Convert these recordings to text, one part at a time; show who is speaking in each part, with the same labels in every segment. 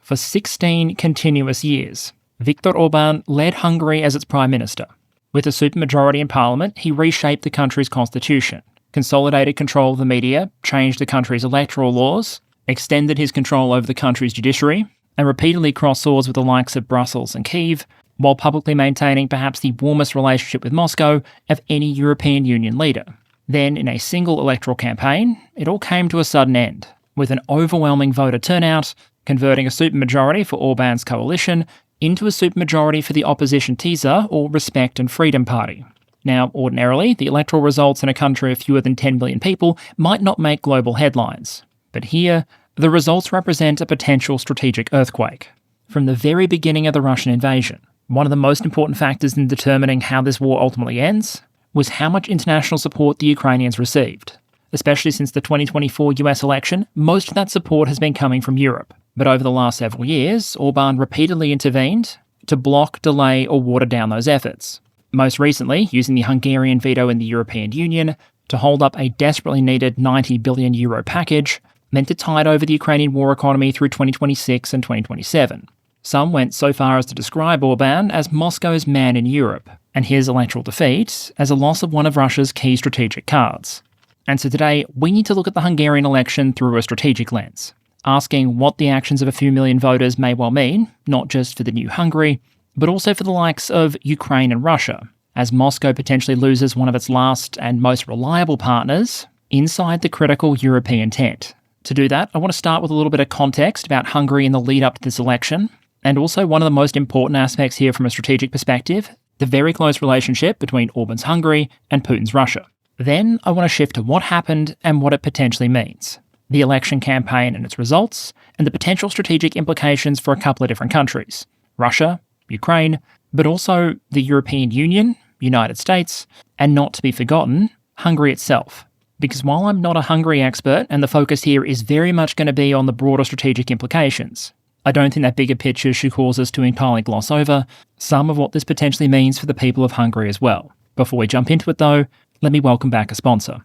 Speaker 1: For 16 continuous years, Victor Orban led Hungary as its prime minister. With a supermajority in parliament, he reshaped the country's constitution, consolidated control of the media, changed the country's electoral laws, extended his control over the country's judiciary, and repeatedly crossed swords with the likes of Brussels and Kyiv, while publicly maintaining perhaps the warmest relationship with Moscow of any European Union leader. Then, in a single electoral campaign, it all came to a sudden end, with an overwhelming voter turnout, converting a supermajority for Orban's coalition into a supermajority for the opposition TISA, or Respect and Freedom Party. Now, ordinarily, the electoral results in a country of fewer than 10 million people might not make global headlines. But here, the results represent a potential strategic earthquake. From the very beginning of the Russian invasion, one of the most important factors in determining how this war ultimately ends was how much international support the Ukrainians received. Especially since the 2024 US election, most of that support has been coming from Europe. But over the last several years, Orban repeatedly intervened to block, delay, or water down those efforts. Most recently, using the Hungarian veto in the European Union to hold up a desperately needed €90 billion package meant to tide over the Ukrainian war economy through 2026 and 2027. Some went so far as to describe Orban as Moscow's man in Europe, and his electoral defeat as a loss of one of Russia's key strategic cards. And so today, we need to look at the Hungarian election through a strategic lens, asking what the actions of a few million voters may well mean, not just for the new Hungary, but also for the likes of Ukraine and Russia, as Moscow potentially loses one of its last and most reliable partners inside the critical European tent. To do that, I want to start with a little bit of context about Hungary in the lead up to this election, and also one of the most important aspects here from a strategic perspective, the very close relationship between Orban's Hungary and Putin's Russia. Then I want to shift to what happened and what it potentially means, the election campaign and its results, and the potential strategic implications for a couple of different countries, Russia, Ukraine, but also the European Union, United States, and not to be forgotten, Hungary itself. Because while I'm not a Hungary expert, and the focus here is very much going to be on the broader strategic implications, I don't think that bigger picture should cause us to entirely gloss over some of what this potentially means for the people of Hungary as well. Before we jump into it though, let me welcome back a sponsor.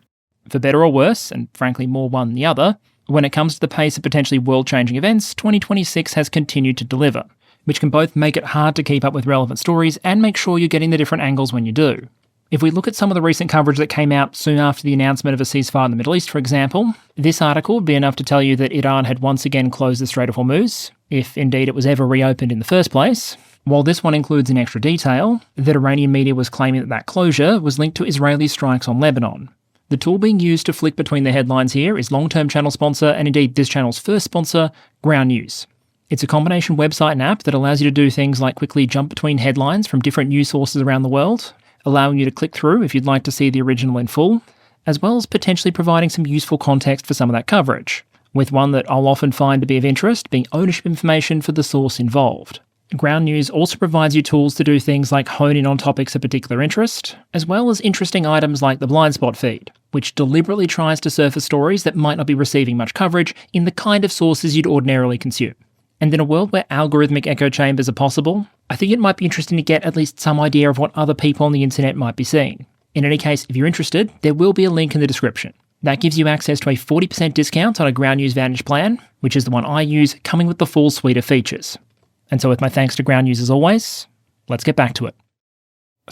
Speaker 1: For better or worse, and frankly more one than the other, when it comes to the pace of potentially world-changing events, 2026 has continued to deliver, which can both make it hard to keep up with relevant stories and make sure you're getting the different angles when you do. If we look at some of the recent coverage that came out soon after the announcement of a ceasefire in the Middle East, for example, this article would be enough to tell you that Iran had once again closed the Strait of Hormuz, if indeed it was ever reopened in the first place, while this one includes in extra detail that Iranian media was claiming that closure was linked to Israeli strikes on Lebanon. The tool being used to flick between the headlines here is long-term channel sponsor, and indeed this channel's first sponsor, Ground News. It's a combination website and app that allows you to do things like quickly jump between headlines from different news sources around the world, allowing you to click through if you'd like to see the original in full, as well as potentially providing some useful context for some of that coverage, with one that I'll often find to be of interest being ownership information for the source involved. Ground News also provides you tools to do things like hone in on topics of particular interest, as well as interesting items like the blind spot feed, which deliberately tries to surface stories that might not be receiving much coverage in the kind of sources you'd ordinarily consume. And in a world where algorithmic echo chambers are possible, I think it might be interesting to get at least some idea of what other people on the internet might be seeing. In any case, if you're interested, there will be a link in the description. That gives you access to a 40% discount on a Ground News Vantage plan, which is the one I use, coming with the full suite of features. And so with my thanks to Ground News as always, let's get back to it.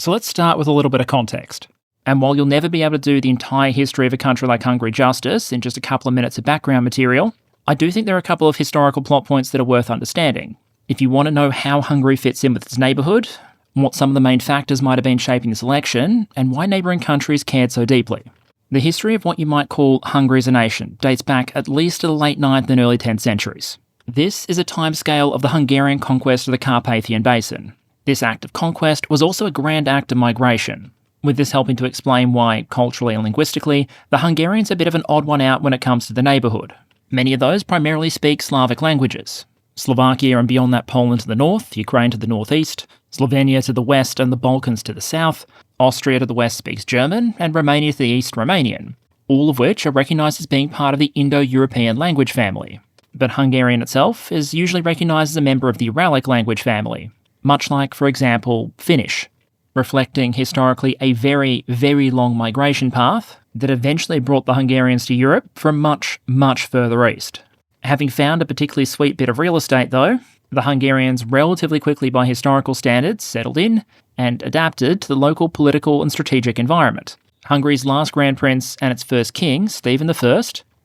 Speaker 1: So let's start with a little bit of context. And while you'll never be able to do the entire history of a country like Hungary justice in just a couple of minutes of background material, I do think there are a couple of historical plot points that are worth understanding. If you want to know how Hungary fits in with its neighbourhood, what some of the main factors might have been shaping this election, and why neighbouring countries cared so deeply. The history of what you might call Hungary as a nation dates back at least to the late 9th and early 10th centuries. This is a timescale of the Hungarian conquest of the Carpathian Basin. This act of conquest was also a grand act of migration, with this helping to explain why, culturally and linguistically, the Hungarians are a bit of an odd one out when it comes to the neighbourhood. Many of those primarily speak Slavic languages. Slovakia and beyond that Poland to the north, Ukraine to the northeast, Slovenia to the west and the Balkans to the south, Austria to the west speaks German, and Romania to the east Romanian, all of which are recognised as being part of the Indo-European language family. But Hungarian itself is usually recognised as a member of the Uralic language family, much like, for example, Finnish, reflecting historically a very, very long migration path that eventually brought the Hungarians to Europe from much, much further east. Having found a particularly sweet bit of real estate, though, the Hungarians relatively quickly by historical standards settled in and adapted to the local political and strategic environment. Hungary's last Grand Prince and its first king, Stephen I,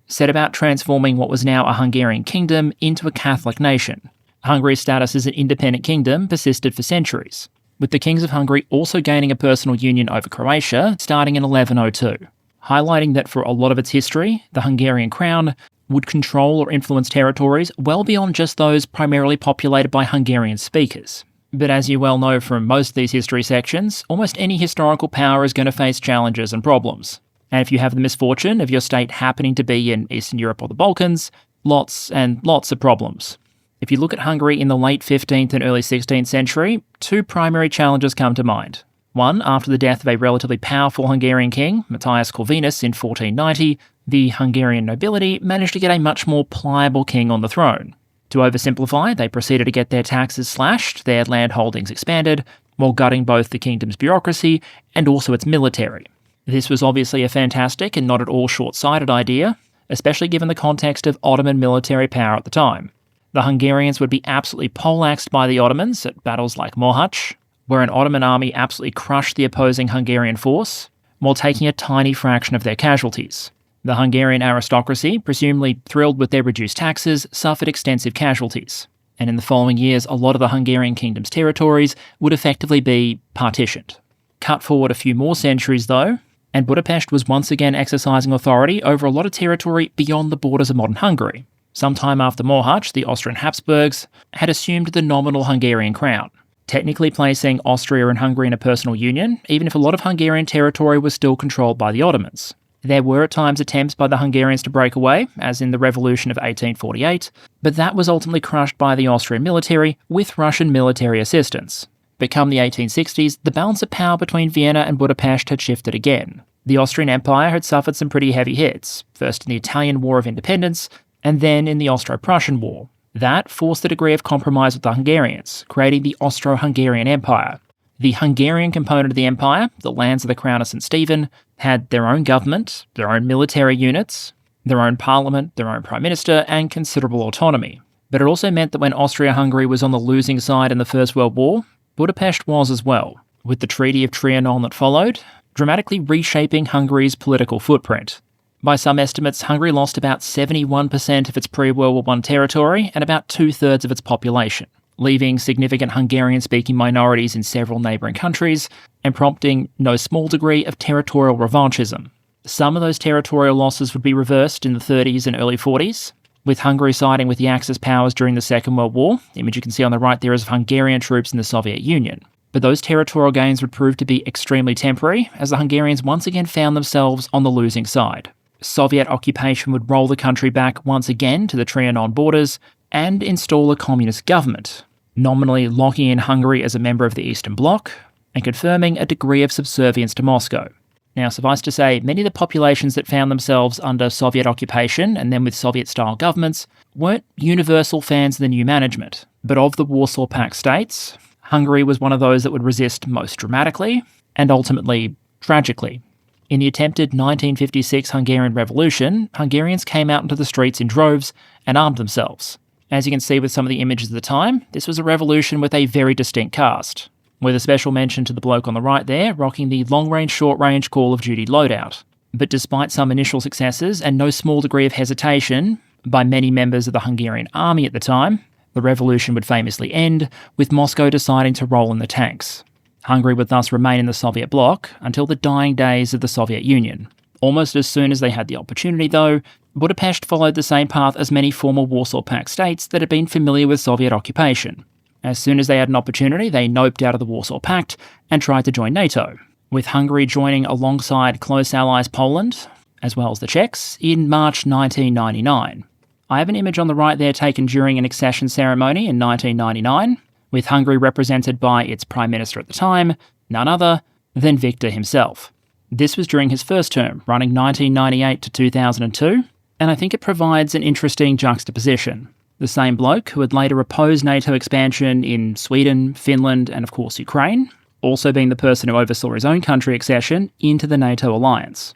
Speaker 1: set about transforming what was now a Hungarian kingdom into a Catholic nation. Hungary's status as an independent kingdom persisted for centuries, with the kings of Hungary also gaining a personal union over Croatia starting in 1102, highlighting that for a lot of its history, the Hungarian crown would control or influence territories well beyond just those primarily populated by Hungarian speakers. But as you well know from most of these history sections, almost any historical power is going to face challenges and problems. And if you have the misfortune of your state happening to be in Eastern Europe or the Balkans, lots and lots of problems. If you look at Hungary in the late 15th and early 16th century, two primary challenges come to mind. One, after the death of a relatively powerful Hungarian king, Matthias Corvinus, in 1490, the Hungarian nobility managed to get a much more pliable king on the throne. To oversimplify, they proceeded to get their taxes slashed, their land holdings expanded, while gutting both the kingdom's bureaucracy and also its military. This was obviously a fantastic and not at all short-sighted idea, especially given the context of Ottoman military power at the time. The Hungarians would be absolutely poleaxed by the Ottomans at battles like Mohacs, where an Ottoman army absolutely crushed the opposing Hungarian force, while taking a tiny fraction of their casualties. The Hungarian aristocracy, presumably thrilled with their reduced taxes, suffered extensive casualties, and in the following years a lot of the Hungarian kingdom's territories would effectively be partitioned. Cut forward a few more centuries though, and Budapest was once again exercising authority over a lot of territory beyond the borders of modern Hungary. Sometime after Mohacs, the Austrian Habsburgs had assumed the nominal Hungarian crown, technically placing Austria and Hungary in a personal union, even if a lot of Hungarian territory was still controlled by the Ottomans. There were at times attempts by the Hungarians to break away, as in the Revolution of 1848, but that was ultimately crushed by the Austrian military with Russian military assistance. But come the 1860s, the balance of power between Vienna and Budapest had shifted again. The Austrian Empire had suffered some pretty heavy hits, first in the Italian War of Independence, and then in the Austro-Prussian War. That forced a degree of compromise with the Hungarians, creating the Austro-Hungarian Empire. The Hungarian component of the empire, the lands of the Crown of St. Stephen, had their own government, their own military units, their own parliament, their own prime minister, and considerable autonomy. But it also meant that when Austria-Hungary was on the losing side in the First World War, Budapest was as well, with the Treaty of Trianon that followed, dramatically reshaping Hungary's political footprint. By some estimates, Hungary lost about 71% of its pre-World War I territory and about two-thirds of its population, leaving significant Hungarian-speaking minorities in several neighbouring countries and prompting no small degree of territorial revanchism. Some of those territorial losses would be reversed in the 30s and early 40s, with Hungary siding with the Axis powers during the Second World War. The image you can see on the right there is of Hungarian troops in the Soviet Union. But those territorial gains would prove to be extremely temporary, as the Hungarians once again found themselves on the losing side. Soviet occupation would roll the country back once again to the Trianon borders and install a communist government, nominally locking in Hungary as a member of the Eastern Bloc and confirming a degree of subservience to Moscow. Now, suffice to say, many of the populations that found themselves under Soviet occupation and then with Soviet-style governments weren't universal fans of the new management, but of the Warsaw Pact states, Hungary was one of those that would resist most dramatically and ultimately tragically. In the attempted 1956 Hungarian Revolution, Hungarians came out into the streets in droves and armed themselves. As you can see with some of the images of the time, this was a revolution with a very distinct cast, with a special mention to the bloke on the right there rocking the long-range, short-range Call of Duty loadout. But despite some initial successes and no small degree of hesitation by many members of the Hungarian army at the time, the revolution would famously end, with Moscow deciding to roll in the tanks. Hungary would thus remain in the Soviet bloc until the dying days of the Soviet Union. Almost as soon as they had the opportunity, though, Budapest followed the same path as many former Warsaw Pact states that had been familiar with Soviet occupation. As soon as they had an opportunity, they noped out of the Warsaw Pact and tried to join NATO, with Hungary joining alongside close allies Poland, as well as the Czechs, in March 1999. I have an image on the right there taken during an accession ceremony in 1999, with Hungary represented by its Prime Minister at the time, none other than Victor himself. This was during his first term, running 1998 to 2002, and I think it provides an interesting juxtaposition. The same bloke who had later opposed NATO expansion in Sweden, Finland, and of course Ukraine, also being the person who oversaw his own country accession into the NATO alliance.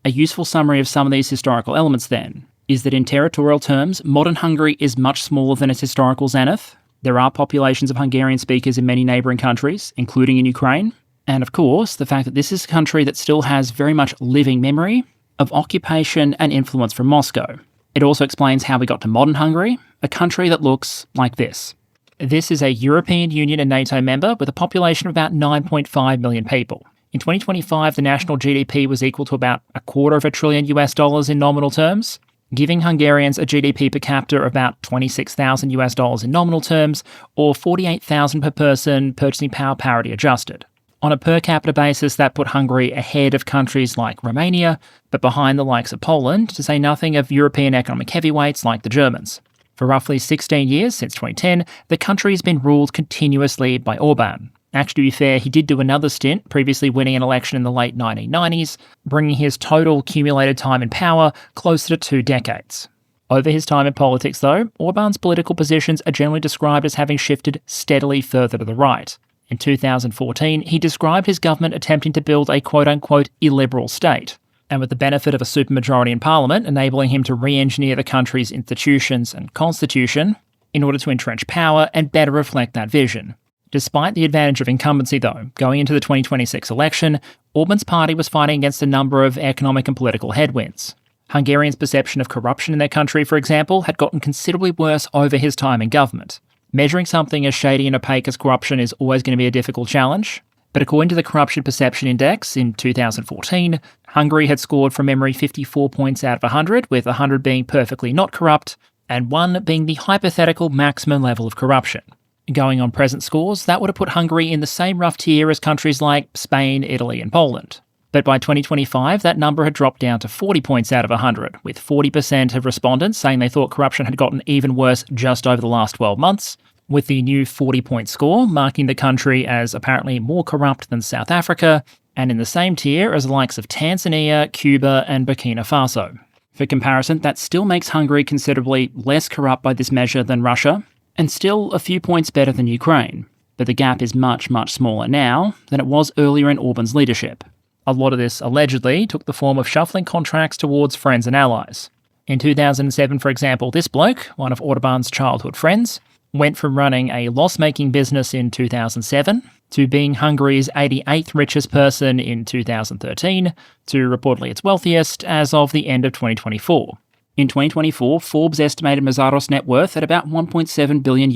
Speaker 1: A useful summary of some of these historical elements then is that in territorial terms, modern Hungary is much smaller than its historical zenith. There are populations of Hungarian speakers in many neighbouring countries, including in Ukraine. And of course, the fact that this is a country that still has very much living memory of occupation and influence from Moscow. It also explains how we got to modern Hungary, a country that looks like this. This is a European Union and NATO member with a population of about 9.5 million people. In 2025, the national GDP was equal to about $250 billion in nominal terms, giving Hungarians a GDP per capita of about $26,000 in nominal terms, or $48,000 per person, purchasing power parity adjusted. On a per capita basis, that put Hungary ahead of countries like Romania, but behind the likes of Poland, to say nothing of European economic heavyweights like the Germans. For roughly 16 years, since 2010, the country has been ruled continuously by Orban. Actually, to be fair, he did do another stint, previously winning an election in the late 1990s, bringing his total cumulated time in power closer to 2 decades. Over his time in politics, though, Orban's political positions are generally described as having shifted steadily further to the right. In 2014, he described his government attempting to build a quote-unquote illiberal state, and with the benefit of a supermajority in parliament enabling him to re-engineer the country's institutions and constitution in order to entrench power and better reflect that vision. Despite the advantage of incumbency, though, going into the 2026 election, Orban's party was fighting against a number of economic and political headwinds. Hungarians' perception of corruption in their country, for example, had gotten considerably worse over his time in government. Measuring something as shady and opaque as corruption is always going to be a difficult challenge, but according to the Corruption Perception Index in 2014, Hungary had scored from memory 54 points out of 100, with 100 being perfectly not corrupt, and 1 being the hypothetical maximum level of corruption. Going on present scores, that would have put Hungary in the same rough tier as countries like Spain, Italy, and Poland. But by 2025, that number had dropped down to 40 points out of 100, with 40% of respondents saying they thought corruption had gotten even worse just over the last 12 months, with the new 40-point score marking the country as apparently more corrupt than South Africa, and in the same tier as the likes of Tanzania, Cuba, and Burkina Faso. For comparison, that still makes Hungary considerably less corrupt by this measure than Russia, and still a few points better than Ukraine. But the gap is much, much smaller now than it was earlier in Orban's leadership. A lot of this allegedly took the form of shuffling contracts towards friends and allies. In 2007, for example, this bloke, one of Orban's childhood friends, went from running a loss-making business in 2007 to being Hungary's 88th richest person in 2013 to reportedly its wealthiest as of the end of 2024. In 2024, Forbes estimated Mazaros' net worth at about $1.7 billion,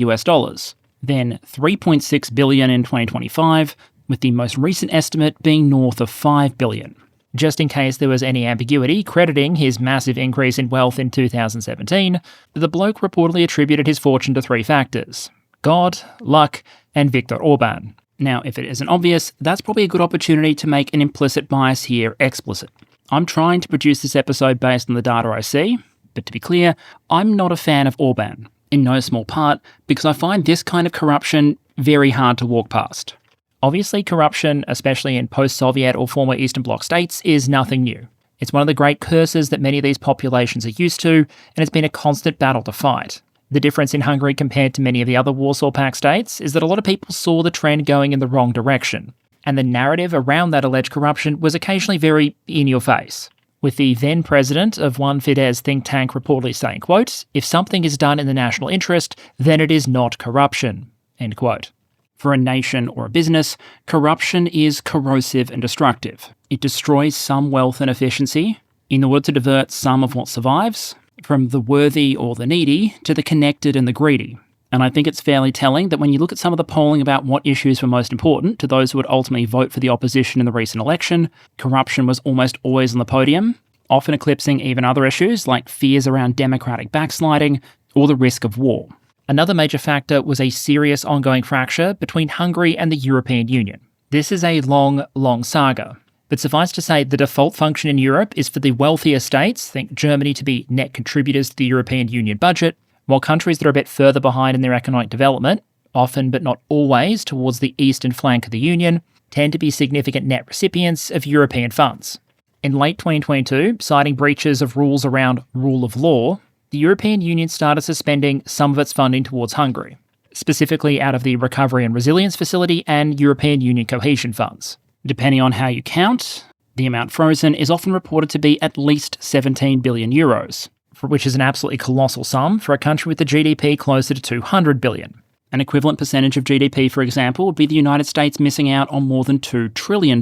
Speaker 1: then $3.6 billion in 2025, with the most recent estimate being north of $5 billion. Just in case there was any ambiguity crediting his massive increase in wealth in 2017, the bloke reportedly attributed his fortune to 3 factors: God, luck, and Victor Orban. Now, if it isn't obvious, that's probably a good opportunity to make an implicit bias here explicit. I'm trying to produce this episode based on the data I see, but to be clear, I'm not a fan of Orban, in no small part because I find this kind of corruption very hard to walk past. Obviously, corruption, especially in post-Soviet or former Eastern Bloc states, is nothing new. It's one of the great curses that many of these populations are used to, and it's been a constant battle to fight. The difference in Hungary compared to many of the other Warsaw Pact states is that a lot of people saw the trend going in the wrong direction, and the narrative around that alleged corruption was occasionally very in your face, with the then president of one Fidesz think tank reportedly saying, quote, "If something is done in the national interest, then it is not corruption," end quote. For a nation or a business, corruption is corrosive and destructive. It destroys some wealth and efficiency in order to divert some of what survives from the worthy or the needy to the connected and the greedy. And I think it's fairly telling that when you look at some of the polling about what issues were most important to those who would ultimately vote for the opposition in the recent election, corruption was almost always on the podium, often eclipsing even other issues like fears around democratic backsliding or the risk of war. Another major factor was a serious ongoing fracture between Hungary and the European Union. This is a long, long saga, but suffice to say the default function in Europe is for the wealthier states, think Germany, to be net contributors to the European Union budget, while countries that are a bit further behind in their economic development, often but not always towards the eastern flank of the Union, tend to be significant net recipients of European funds. In late 2022, citing breaches of rules around rule of law, the European Union started suspending some of its funding towards Hungary, specifically out of the Recovery and Resilience Facility and European Union cohesion funds. Depending on how you count, the amount frozen is often reported to be at least 17 billion euros. which is an absolutely colossal sum for a country with a GDP closer to 200 billion. An equivalent percentage of GDP, for example, would be the United States missing out on more than $2 trillion,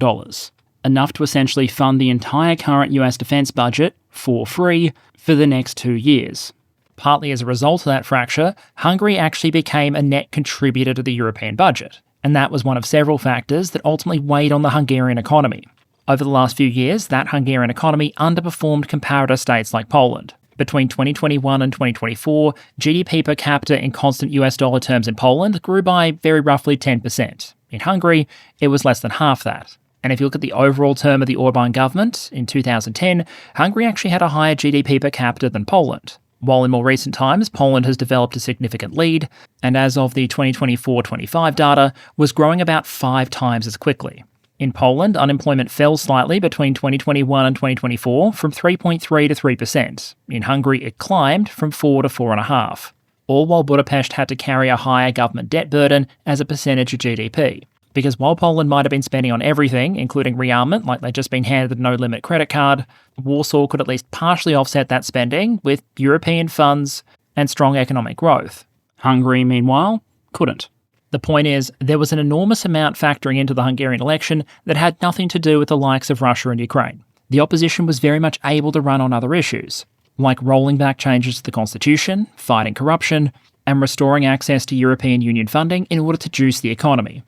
Speaker 1: enough to essentially fund the entire current US defence budget for free for the next 2 years. Partly as a result of that fracture, Hungary actually became a net contributor to the European budget, and that was one of several factors that ultimately weighed on the Hungarian economy. Over the last few years, that Hungarian economy underperformed comparator states like Poland. Between 2021 and 2024, GDP per capita in constant US dollar terms in Poland grew by very roughly 10%. In Hungary, it was less than half that. And if you look at the overall term of the Orban government, in 2010, Hungary actually had a higher GDP per capita than Poland. While in more recent times, Poland has developed a significant lead, and as of the 2024-25 data, was growing about 5 times as quickly. In Poland, unemployment fell slightly between 2021 and 2024 from 3.3 to 3%. In Hungary, it climbed from 4 to 4.5%, all while Budapest had to carry a higher government debt burden as a percentage of GDP. Because while Poland might have been spending on everything, including rearmament, like they'd just been handed a no-limit credit card, Warsaw could at least partially offset that spending with European funds and strong economic growth. Hungary, meanwhile, couldn't. The point is, there was an enormous amount factoring into the Hungarian election that had nothing to do with the likes of Russia and Ukraine. The opposition was very much able to run on other issues, like rolling back changes to the constitution, fighting corruption, and restoring access to European Union funding in order to juice the economy.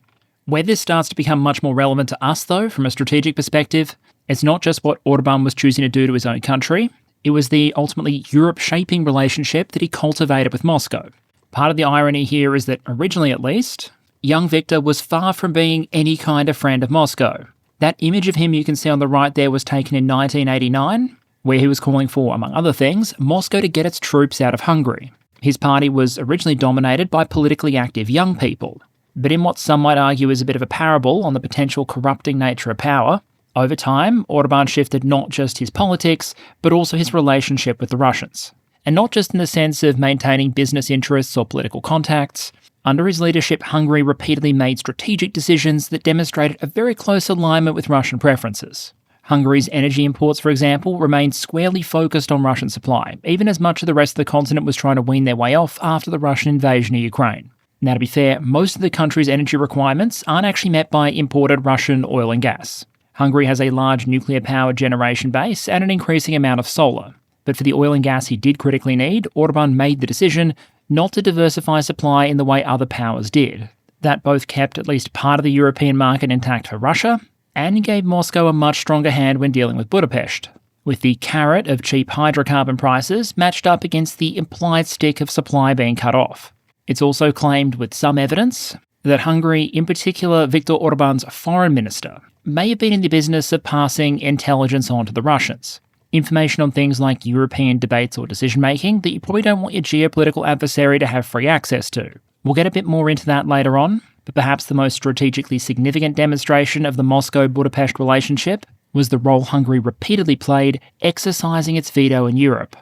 Speaker 1: Where this starts to become much more relevant to us, though, from a strategic perspective, it's not just what Orban was choosing to do to his own country, it was the ultimately Europe-shaping relationship that he cultivated with Moscow. Part of the irony here is that, originally at least, young Victor was far from being any kind of friend of Moscow. That image of him you can see on the right there was taken in 1989, where he was calling for, among other things, Moscow to get its troops out of Hungary. His party was originally dominated by politically active young people. But in what some might argue is a bit of a parable on the potential corrupting nature of power, over time, Orban shifted not just his politics, but also his relationship with the Russians. And not just in the sense of maintaining business interests or political contacts. Under his leadership, Hungary repeatedly made strategic decisions that demonstrated a very close alignment with Russian preferences. Hungary's energy imports, for example, remained squarely focused on Russian supply, even as much of the rest of the continent was trying to wean their way off after the Russian invasion of Ukraine. Now, to be fair, most of the country's energy requirements aren't actually met by imported Russian oil and gas. Hungary has a large nuclear power generation base and an increasing amount of solar. But for the oil and gas he did critically need, Orban made the decision not to diversify supply in the way other powers did. That both kept at least part of the European market intact for Russia, and gave Moscow a much stronger hand when dealing with Budapest, with the carrot of cheap hydrocarbon prices matched up against the implied stick of supply being cut off. It's also claimed with some evidence that Hungary, in particular Victor Orban's foreign minister, may have been in the business of passing intelligence on to the Russians. Information on things like European debates or decision-making that you probably don't want your geopolitical adversary to have free access to. We'll get a bit more into that later on, but perhaps the most strategically significant demonstration of the Moscow-Budapest relationship was the role Hungary repeatedly played exercising its veto in Europe.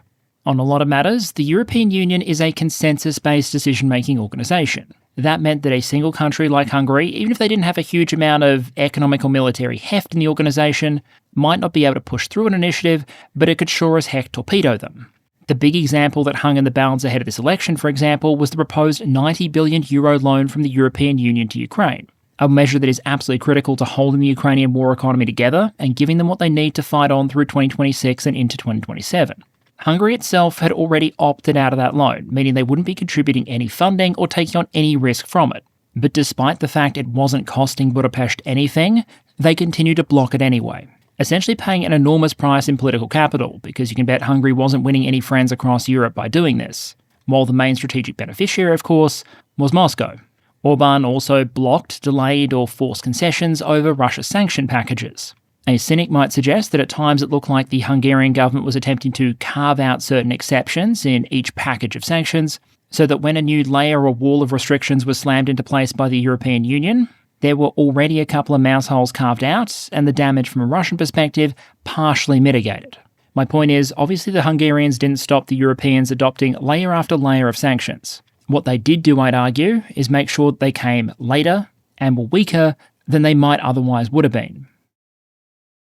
Speaker 1: On a lot of matters, the European Union is a consensus-based decision-making organisation. That meant that a single country like Hungary, even if they didn't have a huge amount of economic or military heft in the organisation, might not be able to push through an initiative, but it could sure as heck torpedo them. The big example that hung in the balance ahead of this election, for example, was the proposed €90 billion loan from the European Union to Ukraine, a measure that is absolutely critical to holding the Ukrainian war economy together and giving them what they need to fight on through 2026 and into 2027. Hungary itself had already opted out of that loan, meaning they wouldn't be contributing any funding or taking on any risk from it. But despite the fact it wasn't costing Budapest anything, they continued to block it anyway, essentially paying an enormous price in political capital, because you can bet Hungary wasn't winning any friends across Europe by doing this, while the main strategic beneficiary, of course, was Moscow. Orban also blocked, delayed, or forced concessions over Russia's sanction packages. A cynic might suggest that at times it looked like the Hungarian government was attempting to carve out certain exceptions in each package of sanctions, so that when a new layer or wall of restrictions was slammed into place by the European Union, there were already a couple of mouse holes carved out, and the damage from a Russian perspective partially mitigated. My point is, obviously the Hungarians didn't stop the Europeans adopting layer after layer of sanctions. What they did do, I'd argue, is make sure they came later and were weaker than they might otherwise would have been.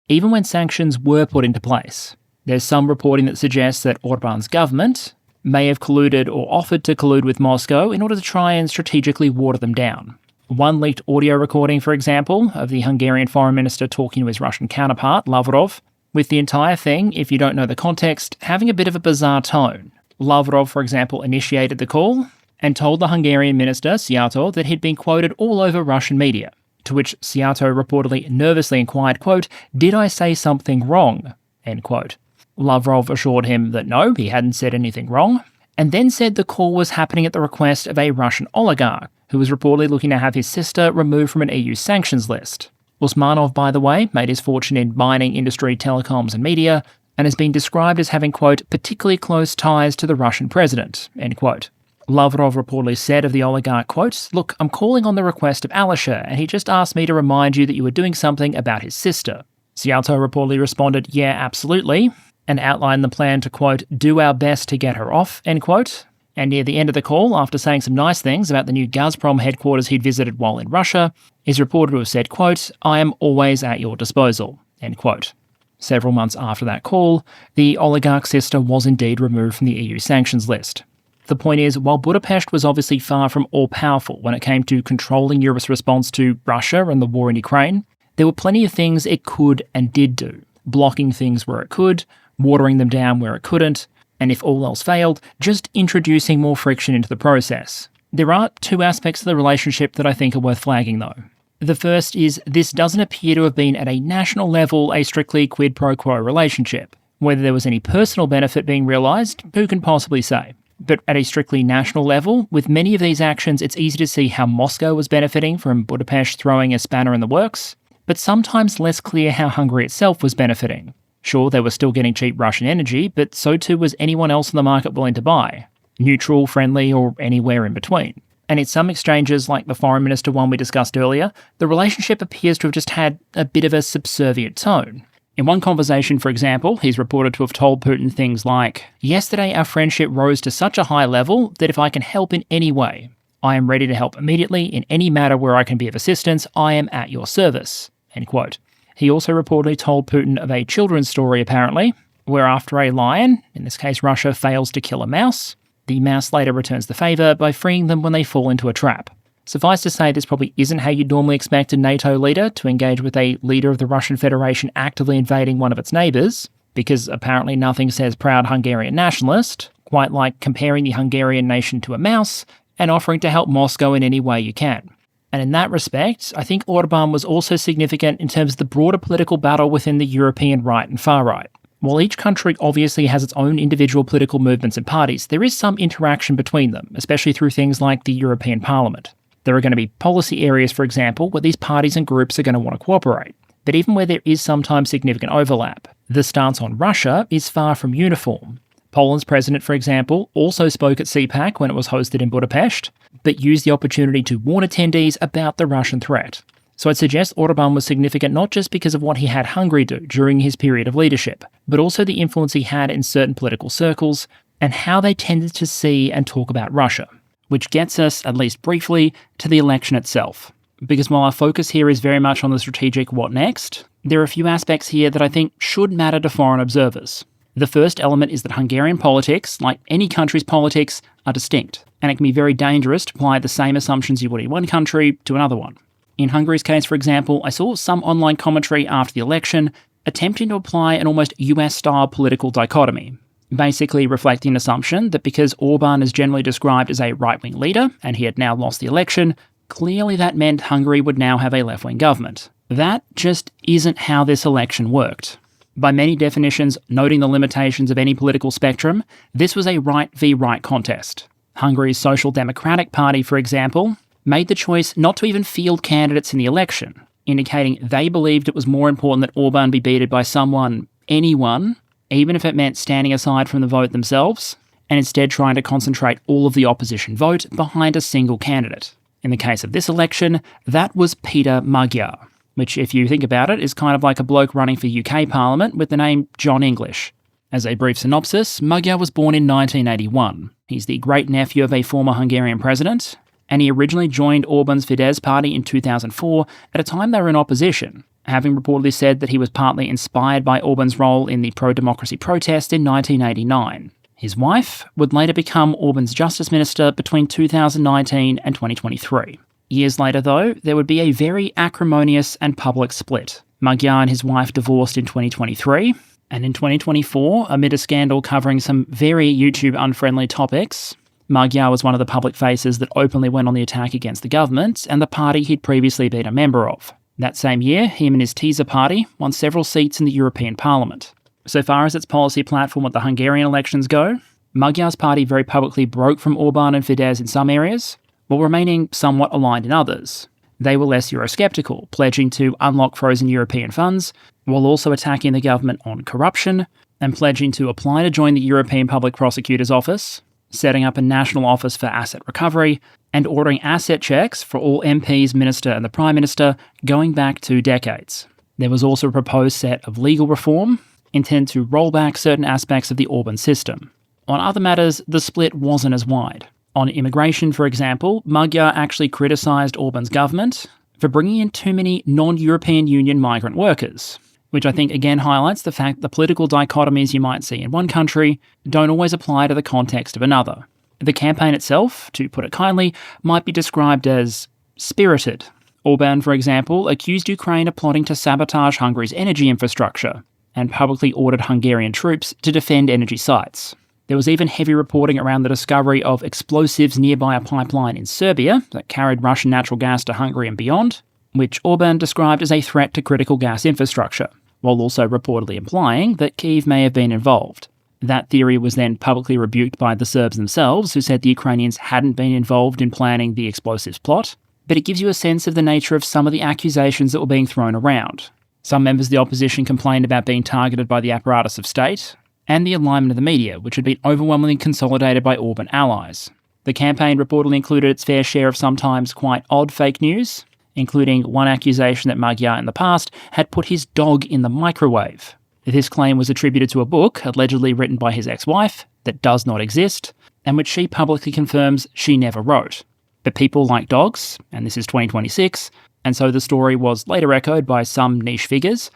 Speaker 1: Even when sanctions were put into place, There's some reporting that suggests that Orban's government may have colluded or offered to collude with Moscow in order to try and strategically water them down. One leaked audio recording, for example, of the Hungarian foreign minister talking to his Russian counterpart, Lavrov, with the entire thing, if you don't know the context, having a bit of a bizarre tone. Lavrov, for example, initiated the call and told the Hungarian minister, Szijjártó, that he'd been quoted all over Russian media, to which Szijjártó reportedly nervously inquired, quote, "Did I say something wrong?" End quote. Lavrov assured him that no, he hadn't said anything wrong, and then said the call was happening at the request of a Russian oligarch, who was reportedly looking to have his sister removed from an EU sanctions list. Usmanov, by the way, made his fortune in mining industry, telecoms and media, and has been described as having, quote, particularly close ties to the Russian president, end quote. Lavrov reportedly said of the oligarch, quote, "Look, I'm calling on the request of Alisher, and he just asked me to remind you that you were doing something about his sister." Szijjártó reportedly responded, "Yeah, absolutely," and outlined the plan to, quote, "do our best to get her off," end quote. And near the end of the call, after saying some nice things about the new Gazprom headquarters he'd visited while in Russia, is reported to have said, quote, "I am always at your disposal," end quote. Several months after that call, the oligarch's sister was indeed removed from the EU sanctions list. The point is, while Budapest was obviously far from all-powerful when it came to controlling Europe's response to Russia and the war in Ukraine, there were plenty of things it could and did do, blocking things where it could, watering them down where it couldn't, and if all else failed, just introducing more friction into the process. There are two aspects of the relationship that I think are worth flagging, though. The first is this doesn't appear to have been at a national level a strictly quid pro quo relationship. Whether there was any personal benefit being realised, who can possibly say? But at a strictly national level, with many of these actions, it's easy to see how Moscow was benefiting from Budapest throwing a spanner in the works, but sometimes less clear how Hungary itself was benefiting. Sure, they were still getting cheap Russian energy, but so too was anyone else in the market willing to buy. Neutral, friendly, or anywhere in between. And in some exchanges, like the foreign minister one we discussed earlier, the relationship appears to have just had a bit of a subservient tone. In one conversation, for example, he's reported to have told Putin things like, "Yesterday our friendship rose to such a high level that if I can help in any way, I am ready to help immediately in any matter where I can be of assistance, I am at your service," end quote. He also reportedly told Putin of a children's story, apparently, where after a lion, in this case Russia, fails to kill a mouse, the mouse later returns the favour by freeing them when they fall into a trap. Suffice to say, this probably isn't how you'd normally expect a NATO leader to engage with a leader of the Russian Federation actively invading one of its neighbours, because apparently nothing says proud Hungarian nationalist, quite like comparing the Hungarian nation to a mouse and offering to help Moscow in any way you can. And in that respect, I think Orban was also significant in terms of the broader political battle within the European right and far right. While each country obviously has its own individual political movements and parties, there is some interaction between them, especially through things like the European Parliament. There are going to be policy areas, for example, where these parties and groups are going to want to cooperate. But even where there is sometimes significant overlap, the stance on Russia is far from uniform. Poland's president, for example, also spoke at CPAC when it was hosted in Budapest, but used the opportunity to warn attendees about the Russian threat. So I'd suggest Orban was significant not just because of what he had Hungary do during his period of leadership, but also the influence he had in certain political circles and how they tended to see and talk about Russia. Which gets us, at least briefly, to the election itself. Because while our focus here is very much on the strategic what next, there are a few aspects here that I think should matter to foreign observers. The first element is that Hungarian politics, like any country's politics, are distinct, and it can be very dangerous to apply the same assumptions you would in one country to another one. In Hungary's case, for example, I saw some online commentary after the election attempting to apply an almost US-style political dichotomy, basically reflecting an assumption that because Orban is generally described as a right-wing leader, and he had now lost the election, clearly that meant Hungary would now have a left-wing government. That just isn't how this election worked. By many definitions, noting the limitations of any political spectrum, this was a right v right contest. Hungary's Social Democratic Party, for example, made the choice not to even field candidates in the election, indicating they believed it was more important that Orban be beaten by someone, anyone, even if it meant standing aside from the vote themselves, and instead trying to concentrate all of the opposition vote behind a single candidate. In the case of this election, that was Peter Magyar, which, if you think about it, is kind of like a bloke running for UK Parliament with the name John English. As a brief synopsis, Magyar was born in 1981. He's the great-nephew of a former Hungarian president, and he originally joined Orban's Fidesz party in 2004 at a time they were in opposition. having reportedly said that he was partly inspired by Orban's role in the pro-democracy protest in 1989. His wife would later become Orban's justice minister between 2019 and 2023. Years later, though, there would be a very acrimonious and public split. Magyar and his wife divorced in 2023, and in 2024, amid a scandal covering some very YouTube-unfriendly topics, Magyar was one of the public faces that openly went on the attack against the government and the party he'd previously been a member of. That same year, him and his Teaser party won several seats in the European Parliament. So far as its policy platform at the Hungarian elections go, Magyar's party very publicly broke from Orban and Fidesz in some areas, while remaining somewhat aligned in others. They were less Eurosceptical, pledging to unlock frozen European funds, while also attacking the government on corruption, and pledging to apply to join the European Public Prosecutor's Office, setting up a national office for asset recovery, and ordering asset checks for all MPs, Minister and the Prime Minister, going back 2 decades. There was also a proposed set of legal reform, intended to roll back certain aspects of the Orban system. On other matters, the split wasn't as wide. On immigration, for example, Magyar actually criticised Orban's government for bringing in too many non-European Union migrant workers, which I think again highlights the fact that the political dichotomies you might see in one country don't always apply to the context of another. The campaign itself, to put it kindly, might be described as spirited. Orban, for example, accused Ukraine of plotting to sabotage Hungary's energy infrastructure and publicly ordered Hungarian troops to defend energy sites. There was even heavy reporting around the discovery of explosives nearby a pipeline in Serbia that carried Russian natural gas to Hungary and beyond, which Orban described as a threat to critical gas infrastructure, while also reportedly implying that Kyiv may have been involved. That theory was then publicly rebuked by the Serbs themselves, who said the Ukrainians hadn't been involved in planning the explosives plot, but it gives you a sense of the nature of some of the accusations that were being thrown around. Some members of the opposition complained about being targeted by the apparatus of state, and the alignment of the media, which had been overwhelmingly consolidated by Orban allies. The campaign reportedly included its fair share of sometimes quite odd fake news, including one accusation that Magyar in the past had put his dog in the microwave. This claim was attributed to a book allegedly written by his ex-wife that does not exist, and which she publicly confirms she never wrote. But people like dogs, and this is 2026, and so the story was later echoed by some niche figures,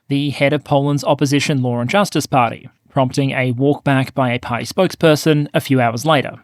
Speaker 1: the head of Poland's opposition Law and Justice Party, prompting a walkback by a party spokesperson a few hours later.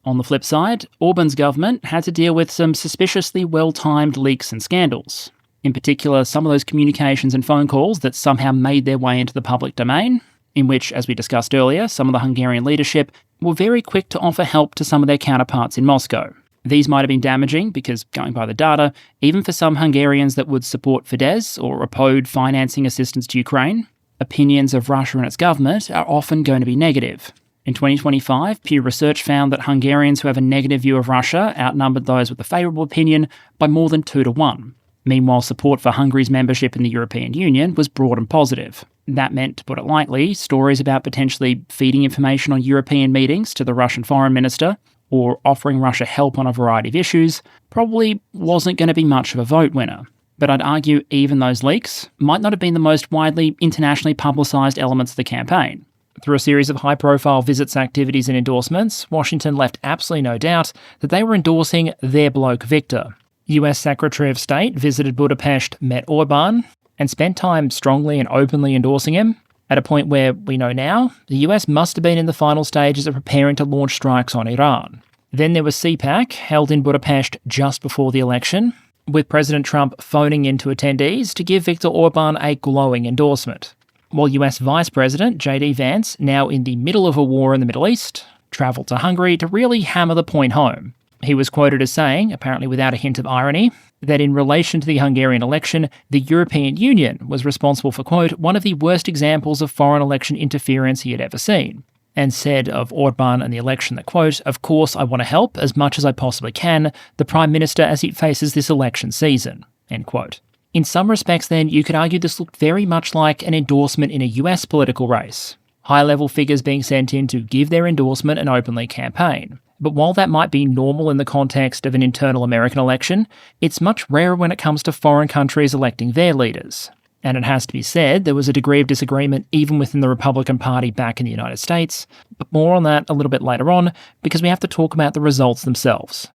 Speaker 1: On the flip side, Orban's government had to deal with some suspiciously well-timed leaks and scandals. In particular, some of those communications and phone calls that somehow made their way into the public domain, in which, as we discussed earlier, some of the Hungarian leadership were very quick to offer help to some of their counterparts in Moscow. These might have been damaging because, going by the data, even for some Hungarians that would support Fidesz or oppose financing assistance to Ukraine, opinions of Russia and its government are often going to be negative. In 2025, Pew Research found that Hungarians who have a negative view of Russia outnumbered those with a favourable opinion by more than 2 to 1. Meanwhile, support for Hungary's membership in the European Union was broad and positive. That meant, to put it lightly, stories about potentially feeding information on European meetings to the Russian foreign minister, or offering Russia help on a variety of issues, probably wasn't going to be much of a vote winner. But I'd argue even those leaks might not have been the most widely internationally publicised elements of the campaign. Through a series of high-profile visits, activities and endorsements, Washington left absolutely no doubt that they were endorsing their bloke Victor. US Secretary of State visited Budapest, met Orban, and spent time strongly and openly endorsing him, at a point where we know now the US must have been in the final stages of preparing to launch strikes on Iran. Then there was CPAC, held in Budapest just before the election, with President Trump phoning in to attendees to give Victor Orban a glowing endorsement. While US Vice President J.D. Vance, now in the middle of a war in the Middle East, travelled to Hungary to really hammer the point home. He was quoted as saying, apparently without a hint of irony, that in relation to the Hungarian election, the European Union was responsible for, quote, one of the worst examples of foreign election interference he had ever seen, and said of Orban and the election that, quote, of course I want to help as much as I possibly can the Prime Minister as he faces this election season, end quote. In some respects then, you could argue this looked very much like an endorsement in a US political race. High-level figures being sent in to give their endorsement and openly campaign. But while that might be normal in the context of an internal American election, it's much rarer when it comes to foreign countries electing their leaders. And it has to be said, there was a degree of disagreement even within the Republican Party back in the United States, but more on that a little bit later on, because we have to talk about the results themselves.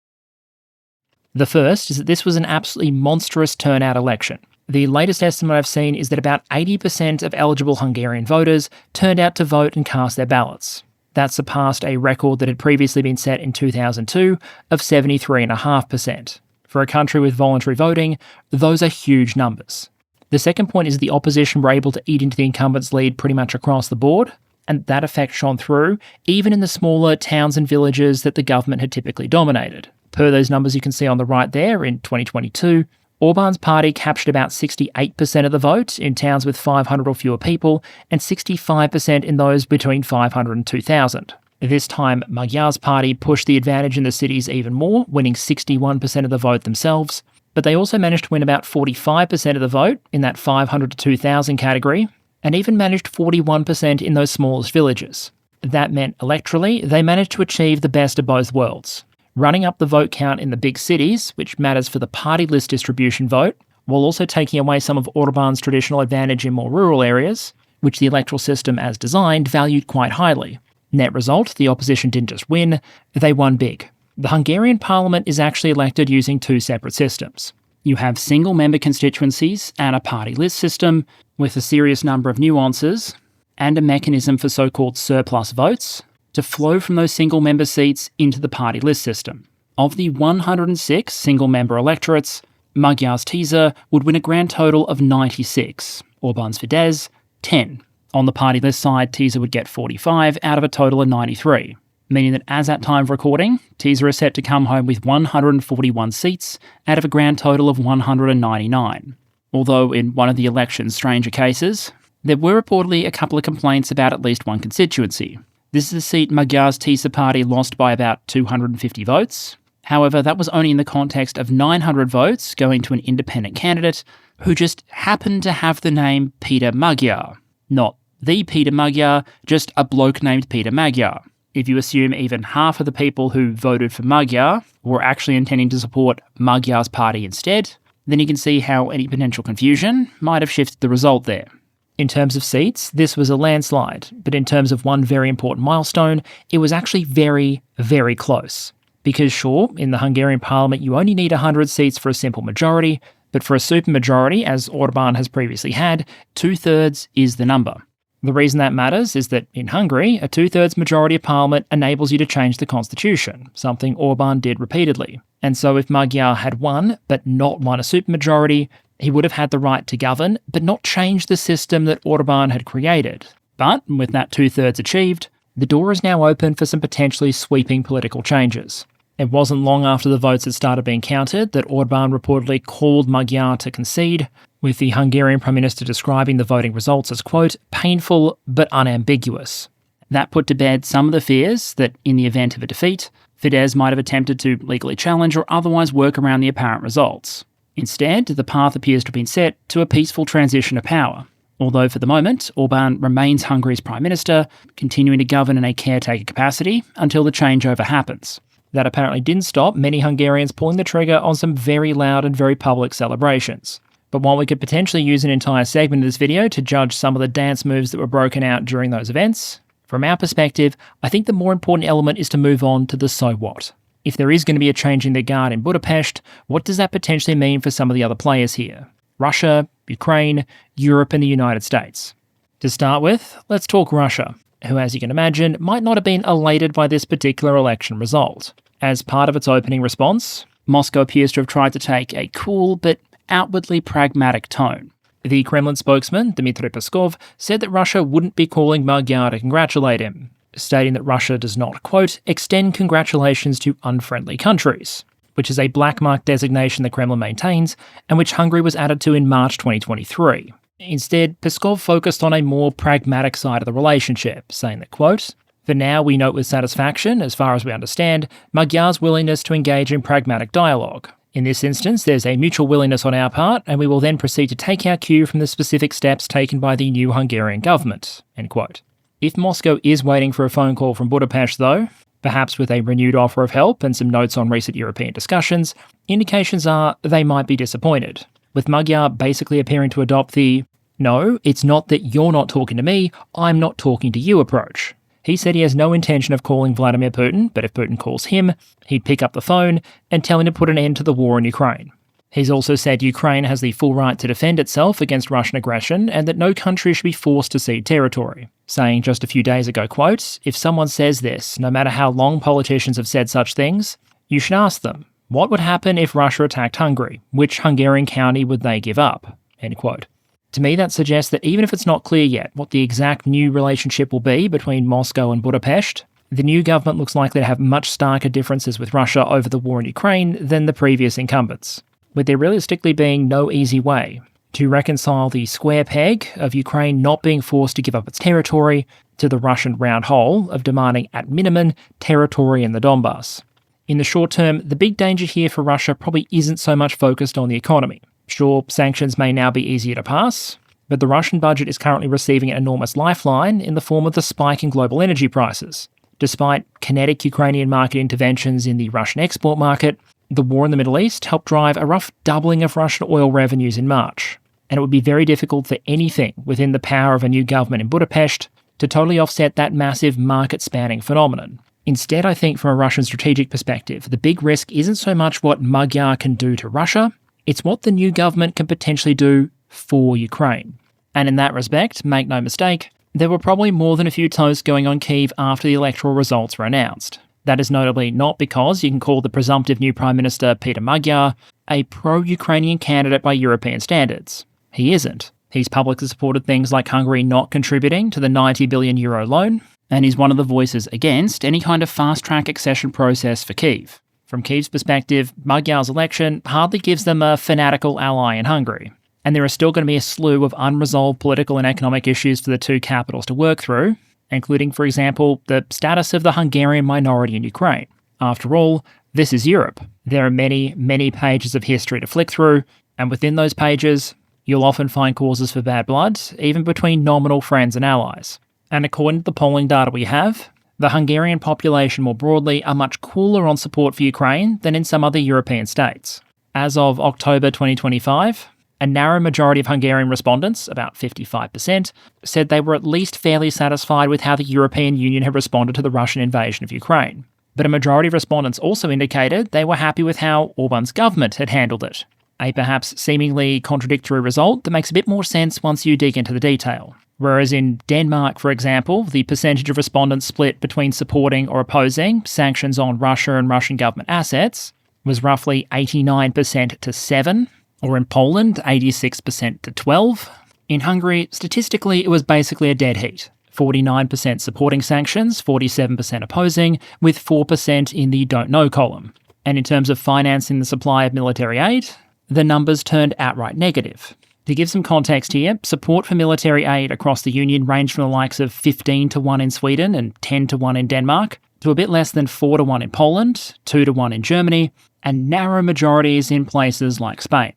Speaker 1: The first is that this was an absolutely monstrous turnout election. The latest estimate I've seen is that about 80% of eligible Hungarian voters turned out to vote and cast their ballots. That surpassed a record that had previously been set in 2002 of 73.5%. For a country with voluntary voting, those are huge numbers. The second point is the opposition were able to eat into the incumbent's lead pretty much across the board, and that effect shone through even in the smaller towns and villages that the government had typically dominated. Per those numbers you can see on the right there, in 2022, Orban's party captured about 68% of the vote in towns with 500 or fewer people, and 65% in those between 500 and 2,000. This time, Magyar's party pushed the advantage in the cities even more, winning 61% of the vote themselves, but they also managed to win about 45% of the vote in that 500 to 2,000 category, and even managed 41% in those smallest villages. That meant electorally, they managed to achieve the best of both worlds, running up the vote count in the big cities, which matters for the party list distribution vote, while also taking away some of Orban's traditional advantage in more rural areas, which the electoral system as designed valued quite highly. Net result, the opposition didn't just win, they won big. The Hungarian parliament is actually elected using two separate systems. You have single-member constituencies and a party list system with a serious number of nuances, and a mechanism for so-called surplus votes to flow from those single-member seats into the party list system. Of the 106 single-member electorates, Magyar's Teaser would win a grand total of 96, Orban's Fidesz 10. On the party list side, Teaser would get 45 out of a total of 93, meaning that as at time of recording, Teaser is set to come home with 141 seats out of a grand total of 199. Although in one of the election's stranger cases, there were reportedly a couple of complaints about at least one constituency. This is a seat Magyar's Teaser party lost by about 250 votes. However, that was only in the context of 900 votes going to an independent candidate who just happened to have the name Peter Magyar. Not the Peter Magyar, just a bloke named Peter Magyar. If you assume even half of the people who voted for Magyar were actually intending to support Magyar's party instead, then you can see how any potential confusion might have shifted the result there. In terms of seats, this was a landslide, but in terms of one very important milestone, it was actually very, very close. Because sure, in the Hungarian parliament you only need 100 seats for a simple majority, but for a supermajority, as Orban has previously had, 2/3 is the number. The reason that matters is that in Hungary, a 2/3 majority of parliament enables you to change the constitution, something Orban did repeatedly. And so if Magyar had won, but not won a supermajority, he would have had the right to govern, but not change the system that Orban had created. But with that 2/3 achieved, the door is now open for some potentially sweeping political changes. It wasn't long after the votes had started being counted that Orban reportedly called Magyar to concede, with the Hungarian Prime Minister describing the voting results as, quote, painful but unambiguous. That put to bed some of the fears that, in the event of a defeat, Fidesz might have attempted to legally challenge or otherwise work around the apparent results. Instead, the path appears to have been set to a peaceful transition of power. Although for the moment, Orban remains Hungary's Prime Minister, continuing to govern in a caretaker capacity until the changeover happens. That apparently didn't stop many Hungarians pulling the trigger on some very loud and very public celebrations. But while we could potentially use an entire segment of this video to judge some of the dance moves that were broken out during those events, from our perspective, I think the more important element is to move on to the so what. If there is going to be a change in the guard in Budapest, what does that potentially mean for some of the other players here? Russia, Ukraine, Europe and the United States. To start with, let's talk Russia, who, as you can imagine, might not have been elated by this particular election result. As part of its opening response, Moscow appears to have tried to take a cool but outwardly pragmatic tone. The Kremlin spokesman, Dmitry Peskov, said that Russia wouldn't be calling Magyar to congratulate him, stating that Russia does not, quote, extend congratulations to unfriendly countries, which is a black mark designation the Kremlin maintains and which Hungary was added to in March 2023. Instead, Peskov focused on a more pragmatic side of the relationship, saying that, quote, for now, we note with satisfaction, as far as we understand, Magyar's willingness to engage in pragmatic dialogue. In this instance, there's a mutual willingness on our part, and we will then proceed to take our cue from the specific steps taken by the new Hungarian government, end quote. If Moscow is waiting for a phone call from Budapest, though, perhaps with a renewed offer of help and some notes on recent European discussions, indications are they might be disappointed, with Magyar basically appearing to adopt the, no, it's not that you're not talking to me, I'm not talking to you approach. He said he has no intention of calling Vladimir Putin, but if Putin calls him, he'd pick up the phone and tell him to put an end to the war in Ukraine. He's also said Ukraine has the full right to defend itself against Russian aggression and that no country should be forced to cede territory, saying just a few days ago, quote, "If someone says this, no matter how long politicians have said such things, you should ask them, what would happen if Russia attacked Hungary? Which Hungarian county would they give up?" End quote. To me, that suggests that even if it's not clear yet what the exact new relationship will be between Moscow and Budapest, the new government looks likely to have much starker differences with Russia over the war in Ukraine than the previous incumbents, with there realistically being no easy way to reconcile the square peg of Ukraine not being forced to give up its territory to the Russian round hole of demanding, at minimum, territory in the Donbass. In the short term, the big danger here for Russia probably isn't so much focused on the economy. Sure, sanctions may now be easier to pass, but the Russian budget is currently receiving an enormous lifeline in the form of the spike in global energy prices. Despite kinetic Ukrainian market interventions in the Russian export market, the war in the Middle East helped drive a rough doubling of Russian oil revenues in March, and it would be very difficult for anything within the power of a new government in Budapest to totally offset that massive market-spanning phenomenon. Instead, I think from a Russian strategic perspective, the big risk isn't so much what Magyar can do to Russia, it's what the new government can potentially do for Ukraine. And in that respect, make no mistake, there were probably more than a few toasts going on Kyiv after the electoral results were announced. That is notably not because you can call the presumptive new Prime Minister Peter Magyar a pro-Ukrainian candidate by European standards. He isn't. He's publicly supported things like Hungary not contributing to the €90 billion loan, and he's one of the voices against any kind of fast-track accession process for Kyiv. From Kyiv's perspective, Magyar's election hardly gives them a fanatical ally in Hungary, and there are still going to be a slew of unresolved political and economic issues for the two capitals to work through, including, for example, the status of the Hungarian minority in Ukraine. After all, this is Europe. There are many, many pages of history to flick through, and within those pages, you'll often find causes for bad blood, even between nominal friends and allies. And according to the polling data we have, the Hungarian population more broadly are much cooler on support for Ukraine than in some other European states. As of October 2025, a narrow majority of Hungarian respondents, about 55%, said they were at least fairly satisfied with how the European Union had responded to the Russian invasion of Ukraine. But a majority of respondents also indicated they were happy with how Orban's government had handled it, a perhaps seemingly contradictory result that makes a bit more sense once you dig into the detail. Whereas in Denmark, for example, the percentage of respondents split between supporting or opposing sanctions on Russia and Russian government assets was roughly 89% to 7, or in Poland, 86% to 12. In Hungary, statistically, it was basically a dead heat. 49% supporting sanctions, 47% opposing, with 4% in the don't know column. And in terms of financing the supply of military aid, the numbers turned outright negative. To give some context here, support for military aid across the Union ranged from the likes of 15 to 1 in Sweden and 10 to 1 in Denmark, to a bit less than 4 to 1 in Poland, 2 to 1 in Germany, and narrow majorities in places like Spain.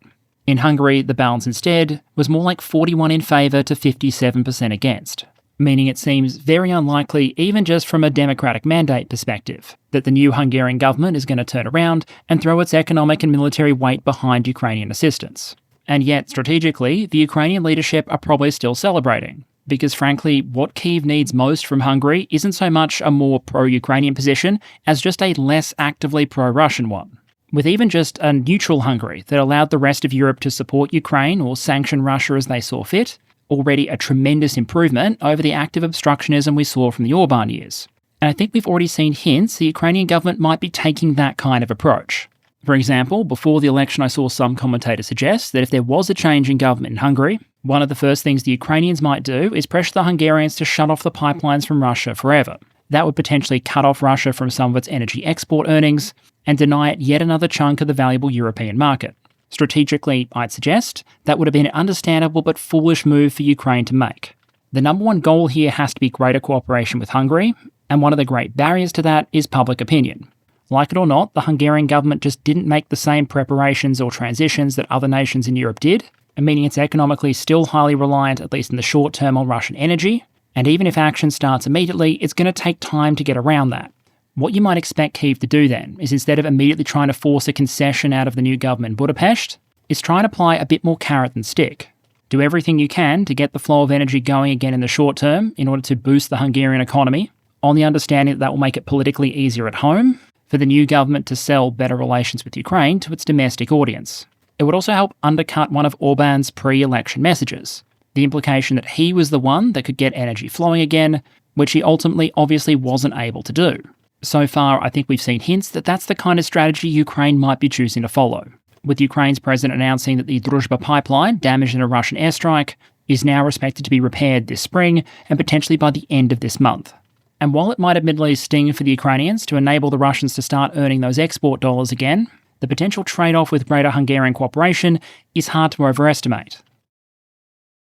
Speaker 1: In Hungary, the balance instead was more like 41 in favour to 57% against, meaning it seems very unlikely, even just from a democratic mandate perspective, that the new Hungarian government is going to turn around and throw its economic and military weight behind Ukrainian assistance. And yet, strategically, the Ukrainian leadership are probably still celebrating, because frankly, what Kyiv needs most from Hungary isn't so much a more pro-Ukrainian position as just a less actively pro-Russian one. With even just a neutral Hungary that allowed the rest of Europe to support Ukraine or sanction Russia as they saw fit, already a tremendous improvement over the active obstructionism we saw from the Orban years. And I think we've already seen hints the Ukrainian government might be taking that kind of approach. For example, before the election I saw some commentators suggest that if there was a change in government in Hungary, one of the first things the Ukrainians might do is pressure the Hungarians to shut off the pipelines from Russia forever. That would potentially cut off Russia from some of its energy export earnings and deny it yet another chunk of the valuable European market. Strategically, I'd suggest, that would have been an understandable but foolish move for Ukraine to make. The number one goal here has to be greater cooperation with Hungary, and one of the great barriers to that is public opinion. Like it or not, the Hungarian government just didn't make the same preparations or transitions that other nations in Europe did, meaning it's economically still highly reliant, at least in the short term, on Russian energy, and even if action starts immediately, it's going to take time to get around that. What you might expect Kyiv to do then is, instead of immediately trying to force a concession out of the new government in Budapest, is try and apply a bit more carrot than stick. Do everything you can to get the flow of energy going again in the short term in order to boost the Hungarian economy, on the understanding that that will make it politically easier at home for the new government to sell better relations with Ukraine to its domestic audience. It would also help undercut one of Orban's pre-election messages, the implication that he was the one that could get energy flowing again, which he ultimately obviously wasn't able to do. So far, I think we've seen hints that that's the kind of strategy Ukraine might be choosing to follow, with Ukraine's president announcing that the Druzhba pipeline, damaged in a Russian airstrike, is now expected to be repaired this spring and potentially by the end of this month. And while it might admittedly sting for the Ukrainians to enable the Russians to start earning those export dollars again, the potential trade-off with greater Hungarian cooperation is hard to overestimate.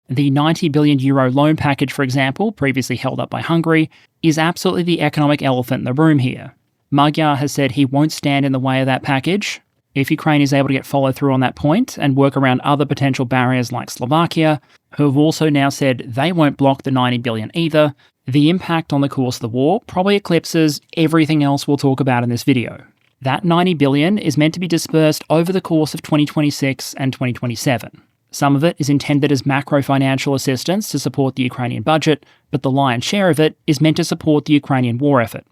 Speaker 1: The €90 billion loan package, for example, previously held up by Hungary, is absolutely the economic elephant in the room here. Magyar has said he won't stand in the way of that package. If Ukraine is able to get follow through on that point and work around other potential barriers like Slovakia, who have also now said they won't block the $90 billion either, the impact on the course of the war probably eclipses everything else we'll talk about in this video. That $90 billion is meant to be dispersed over the course of 2026 and 2027. Some of it is intended as macro-financial assistance to support the Ukrainian budget, but the lion's share of it is meant to support the Ukrainian war effort.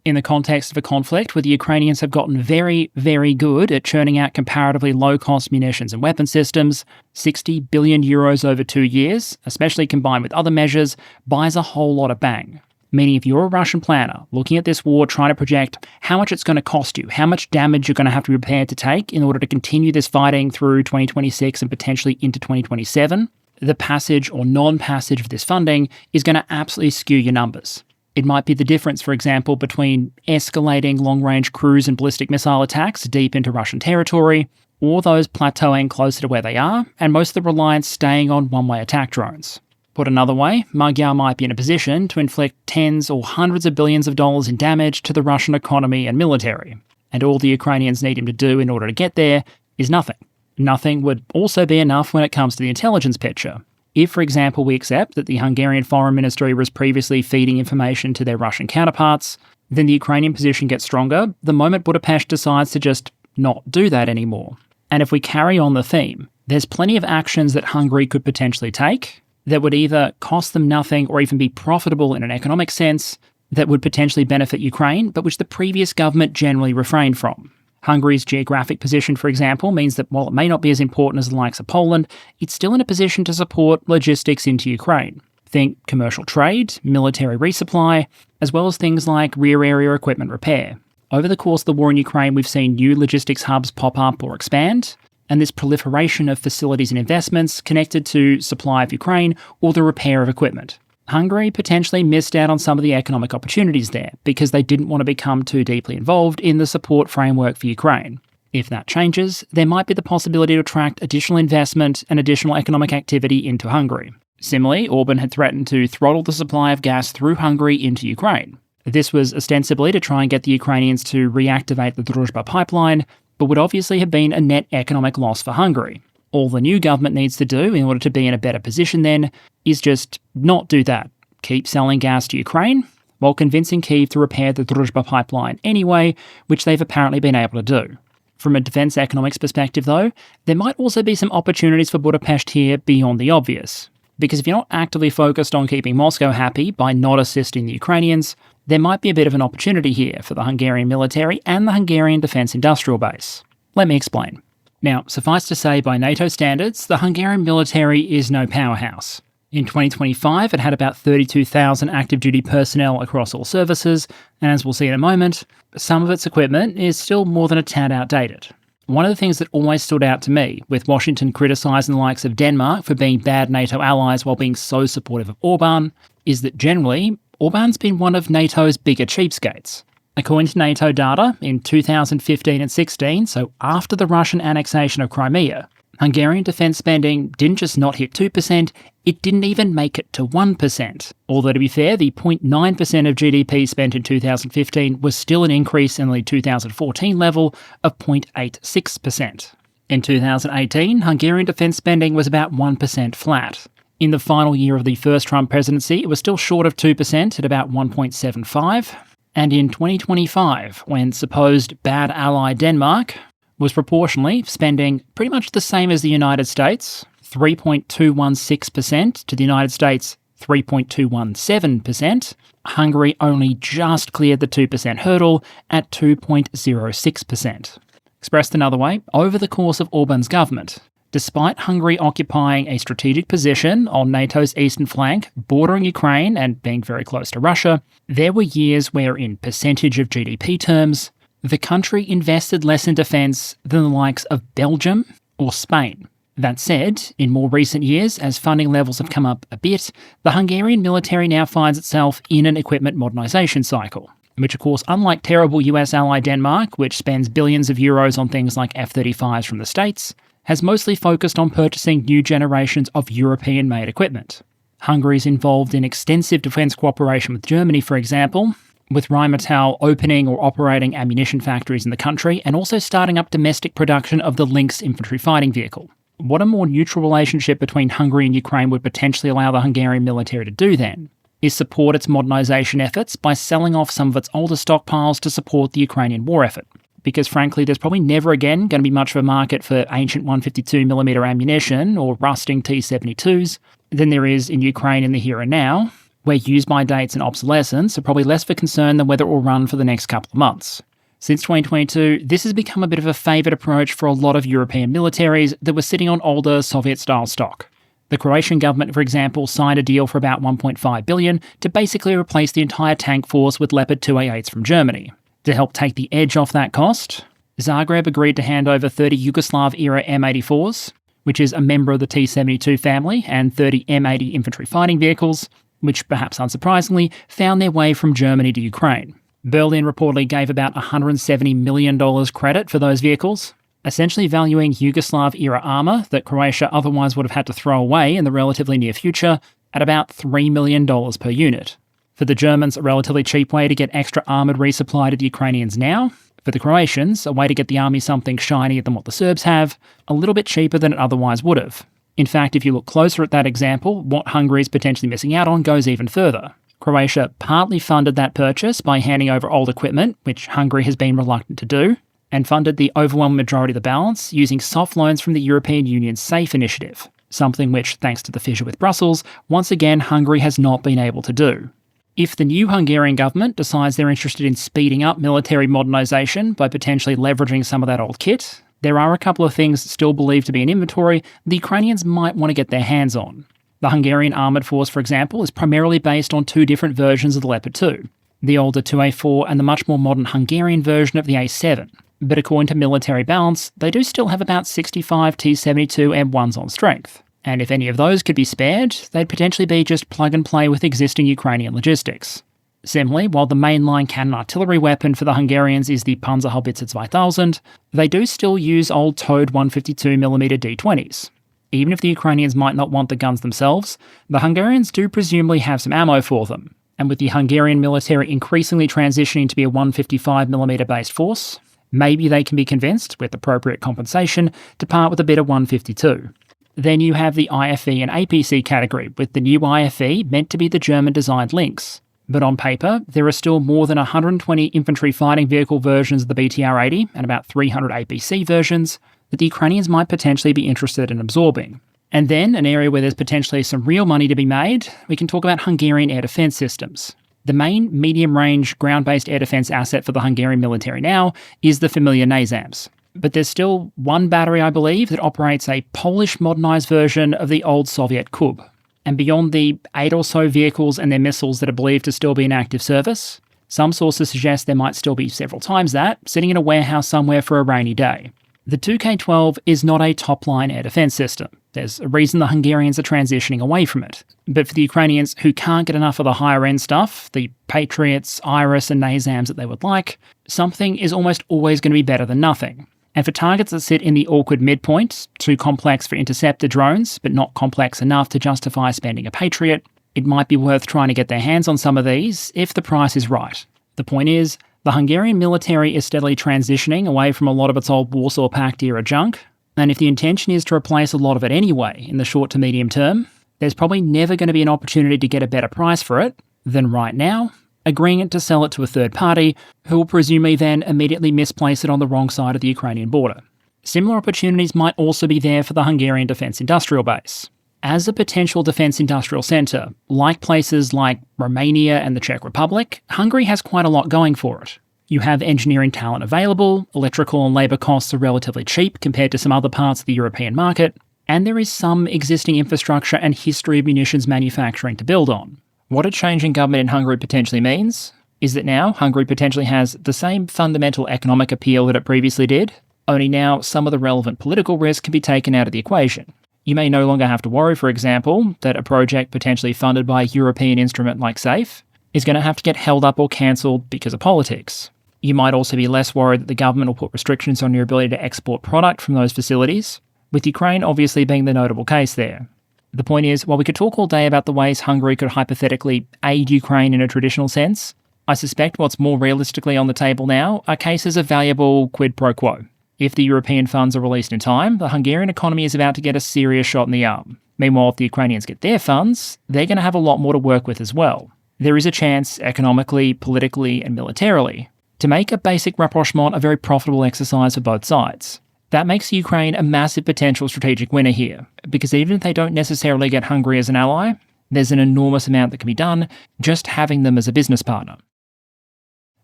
Speaker 1: In the context of a conflict where the Ukrainians have gotten very, very good at churning out comparatively low-cost munitions and weapon systems, €60 billion over 2 years, especially combined with other measures, buys a whole lot of bang. Meaning if you're a Russian planner looking at this war trying to project how much it's going to cost you, how much damage you're going to have to be prepared to take in order to continue this fighting through 2026 and potentially into 2027, the passage or non-passage of this funding is going to absolutely skew your numbers. It might be the difference, for example, between escalating long-range cruise and ballistic missile attacks deep into Russian territory, or those plateauing closer to where they are, and most of the reliance staying on one-way attack drones. Put another way, Magyar might be in a position to inflict tens or hundreds of billions of dollars in damage to the Russian economy and military, and all the Ukrainians need him to do in order to get there is nothing. Nothing would also be enough when it comes to the intelligence picture. If, for example, we accept that the Hungarian Foreign Ministry was previously feeding information to their Russian counterparts, then the Ukrainian position gets stronger the moment Budapest decides to just not do that anymore. And if we carry on the theme, there's plenty of actions that Hungary could potentially take that would either cost them nothing or even be profitable in an economic sense, that would potentially benefit Ukraine, but which the previous government generally refrained from. Hungary's geographic position, for example, means that while it may not be as important as the likes of Poland, it's still in a position to support logistics into Ukraine. Think commercial trade, military resupply, as well as things like rear area equipment repair. Over the course of the war in Ukraine, we've seen new logistics hubs pop up or expand, and this proliferation of facilities and investments connected to supply of Ukraine or the repair of equipment. Hungary potentially missed out on some of the economic opportunities there because they didn't want to become too deeply involved in the support framework for Ukraine. If that changes, there might be the possibility to attract additional investment and additional economic activity into Hungary. Similarly, Orban had threatened to throttle the supply of gas through Hungary into Ukraine. This was ostensibly to try and get the Ukrainians to reactivate the Druzhba pipeline, but would obviously have been a net economic loss for Hungary. All the new government needs to do in order to be in a better position then is just not do that. Keep selling gas to Ukraine while convincing Kyiv to repair the Druzhba pipeline anyway, which they've apparently been able to do. From a defence economics perspective though, there might also be some opportunities for Budapest here beyond the obvious. Because if you're not actively focused on keeping Moscow happy by not assisting the Ukrainians, there might be a bit of an opportunity here for the Hungarian military and the Hungarian defence industrial base. Let me explain. Now, suffice to say, by NATO standards, the Hungarian military is no powerhouse. In 2025, it had about 32,000 active duty personnel across all services, and as we'll see in a moment, some of its equipment is still more than a tad outdated. One of the things that always stood out to me, with Washington criticising the likes of Denmark for being bad NATO allies while being so supportive of Orban, is that generally, Orban's been one of NATO's bigger cheapskates. According to NATO data, in 2015 and 16, so after the Russian annexation of Crimea, Hungarian defence spending didn't just not hit 2%, it didn't even make it to 1%. Although to be fair, the 0.9% of GDP spent in 2015 was still an increase in the 2014 level of 0.86%. In 2018, Hungarian defence spending was about 1% flat. In the final year of the first Trump presidency, it was still short of 2% at about 1.75%. And in 2025, when supposed bad ally Denmark was proportionally spending pretty much the same as the United States, 3.216% to the United States, 3.217%, Hungary only just cleared the 2% hurdle at 2.06%. Expressed another way, over the course of Orban's government, despite Hungary occupying a strategic position on NATO's eastern flank, bordering Ukraine and being very close to Russia, there were years where, in percentage of GDP terms, the country invested less in defence than the likes of Belgium or Spain. That said, in more recent years, as funding levels have come up a bit, the Hungarian military now finds itself in an equipment modernisation cycle, which of course, unlike terrible US ally Denmark, which spends billions of euros on things like F-35s from the States, has mostly focused on purchasing new generations of European-made equipment. Hungary's involved in extensive defence cooperation with Germany, for example, with Rheinmetall opening or operating ammunition factories in the country and also starting up domestic production of the Lynx infantry fighting vehicle. What a more neutral relationship between Hungary and Ukraine would potentially allow the Hungarian military to do then is support its modernisation efforts by selling off some of its older stockpiles to support the Ukrainian war effort. Because frankly, there's probably never again going to be much of a market for ancient 152mm ammunition or rusting T-72s than there is in Ukraine in the here and now, where use-by dates and obsolescence are probably less of a concern than whether it will run for the next couple of months. Since 2022, this has become a bit of a favoured approach for a lot of European militaries that were sitting on older Soviet-style stock. The Croatian government, for example, signed a deal for about $1.5 billion to basically replace the entire tank force with Leopard 2A8s from Germany. To help take the edge off that cost, Zagreb agreed to hand over 30 Yugoslav-era M84s, which is a member of the T-72 family, and 30 M80 infantry fighting vehicles, which, perhaps unsurprisingly, found their way from Germany to Ukraine. Berlin reportedly gave about $170 million credit for those vehicles, essentially valuing Yugoslav-era armour that Croatia otherwise would have had to throw away in the relatively near future at about $3 million per unit. For the Germans, a relatively cheap way to get extra armoured resupply to the Ukrainians now. For the Croatians, a way to get the army something shinier than what the Serbs have, a little bit cheaper than it otherwise would have. In fact, if you look closer at that example, what Hungary is potentially missing out on goes even further. Croatia partly funded that purchase by handing over old equipment, which Hungary has been reluctant to do, and funded the overwhelming majority of the balance using soft loans from the European Union's SAFE initiative, something which, thanks to the fissure with Brussels, once again Hungary has not been able to do. If the new Hungarian government decides they're interested in speeding up military modernisation by potentially leveraging some of that old kit, there are a couple of things still believed to be in inventory the Ukrainians might want to get their hands on. The Hungarian armoured force, for example, is primarily based on two different versions of the Leopard 2, the older 2A4 and the much more modern Hungarian version of the A7. But according to Military Balance, they do still have about 65 T-72 M1s on strength. And if any of those could be spared, they'd potentially be just plug and play with existing Ukrainian logistics. Similarly, while the mainline cannon artillery weapon for the Hungarians is the Panzerhaubitze 2000, they do still use old towed 152mm D20s. Even if the Ukrainians might not want the guns themselves, the Hungarians do presumably have some ammo for them. And with the Hungarian military increasingly transitioning to be a 155mm based force, maybe they can be convinced, with appropriate compensation, to part with a bit of 152. Then you have the IFE and APC category, with the new IFE meant to be the German-designed Lynx. But on paper, there are still more than 120 infantry fighting vehicle versions of the BTR-80 and about 300 APC versions that the Ukrainians might potentially be interested in absorbing. And then, an area where there's potentially some real money to be made, we can talk about Hungarian air defence systems. The main medium-range ground-based air defence asset for the Hungarian military now is the familiar NASAMS. But there's still one battery, I believe, that operates a Polish modernised version of the old Soviet Kub. And beyond the 8 or so vehicles and their missiles that are believed to still be in active service, some sources suggest there might still be several times that, sitting in a warehouse somewhere for a rainy day. The 2K12 is not a top-line air defence system. There's a reason the Hungarians are transitioning away from it. But for the Ukrainians who can't get enough of the higher-end stuff, the Patriots, Iris and NASAMS that they would like, something is almost always going to be better than nothing. And for targets that sit in the awkward midpoint, too complex for interceptor drones, but not complex enough to justify spending a Patriot, it might be worth trying to get their hands on some of these if the price is right. The point is, the Hungarian military is steadily transitioning away from a lot of its old Warsaw Pact-era junk, and if the intention is to replace a lot of it anyway in the short to medium term, there's probably never going to be an opportunity to get a better price for it than right now, agreeing to sell it to a third party who will presumably then immediately misplace it on the wrong side of the Ukrainian border. Similar opportunities might also be there for the Hungarian Defence Industrial Base. As a potential defence industrial centre, like places like Romania and the Czech Republic, Hungary has quite a lot going for it. You have engineering talent available, electrical and labour costs are relatively cheap compared to some other parts of the European market, and there is some existing infrastructure and history of munitions manufacturing to build on. What a change in government in Hungary potentially means is that now Hungary potentially has the same fundamental economic appeal that it previously did, only now some of the relevant political risk can be taken out of the equation. You may no longer have to worry, for example, that a project potentially funded by a European instrument like SAFE is going to have to get held up or cancelled because of politics. You might also be less worried that the government will put restrictions on your ability to export product from those facilities, with Ukraine obviously being the notable case there. The point is, while we could talk all day about the ways Hungary could hypothetically aid Ukraine in a traditional sense, I suspect what's more realistically on the table now are cases of valuable quid pro quo. If the European funds are released in time, the Hungarian economy is about to get a serious shot in the arm. Meanwhile, if the Ukrainians get their funds, they're going to have a lot more to work with as well. There is a chance, economically, politically, and militarily, to make a basic rapprochement a very profitable exercise for both sides. That makes Ukraine a massive potential strategic winner here, because even if they don't necessarily get Hungary as an ally, there's an enormous amount that can be done just having them as a business partner.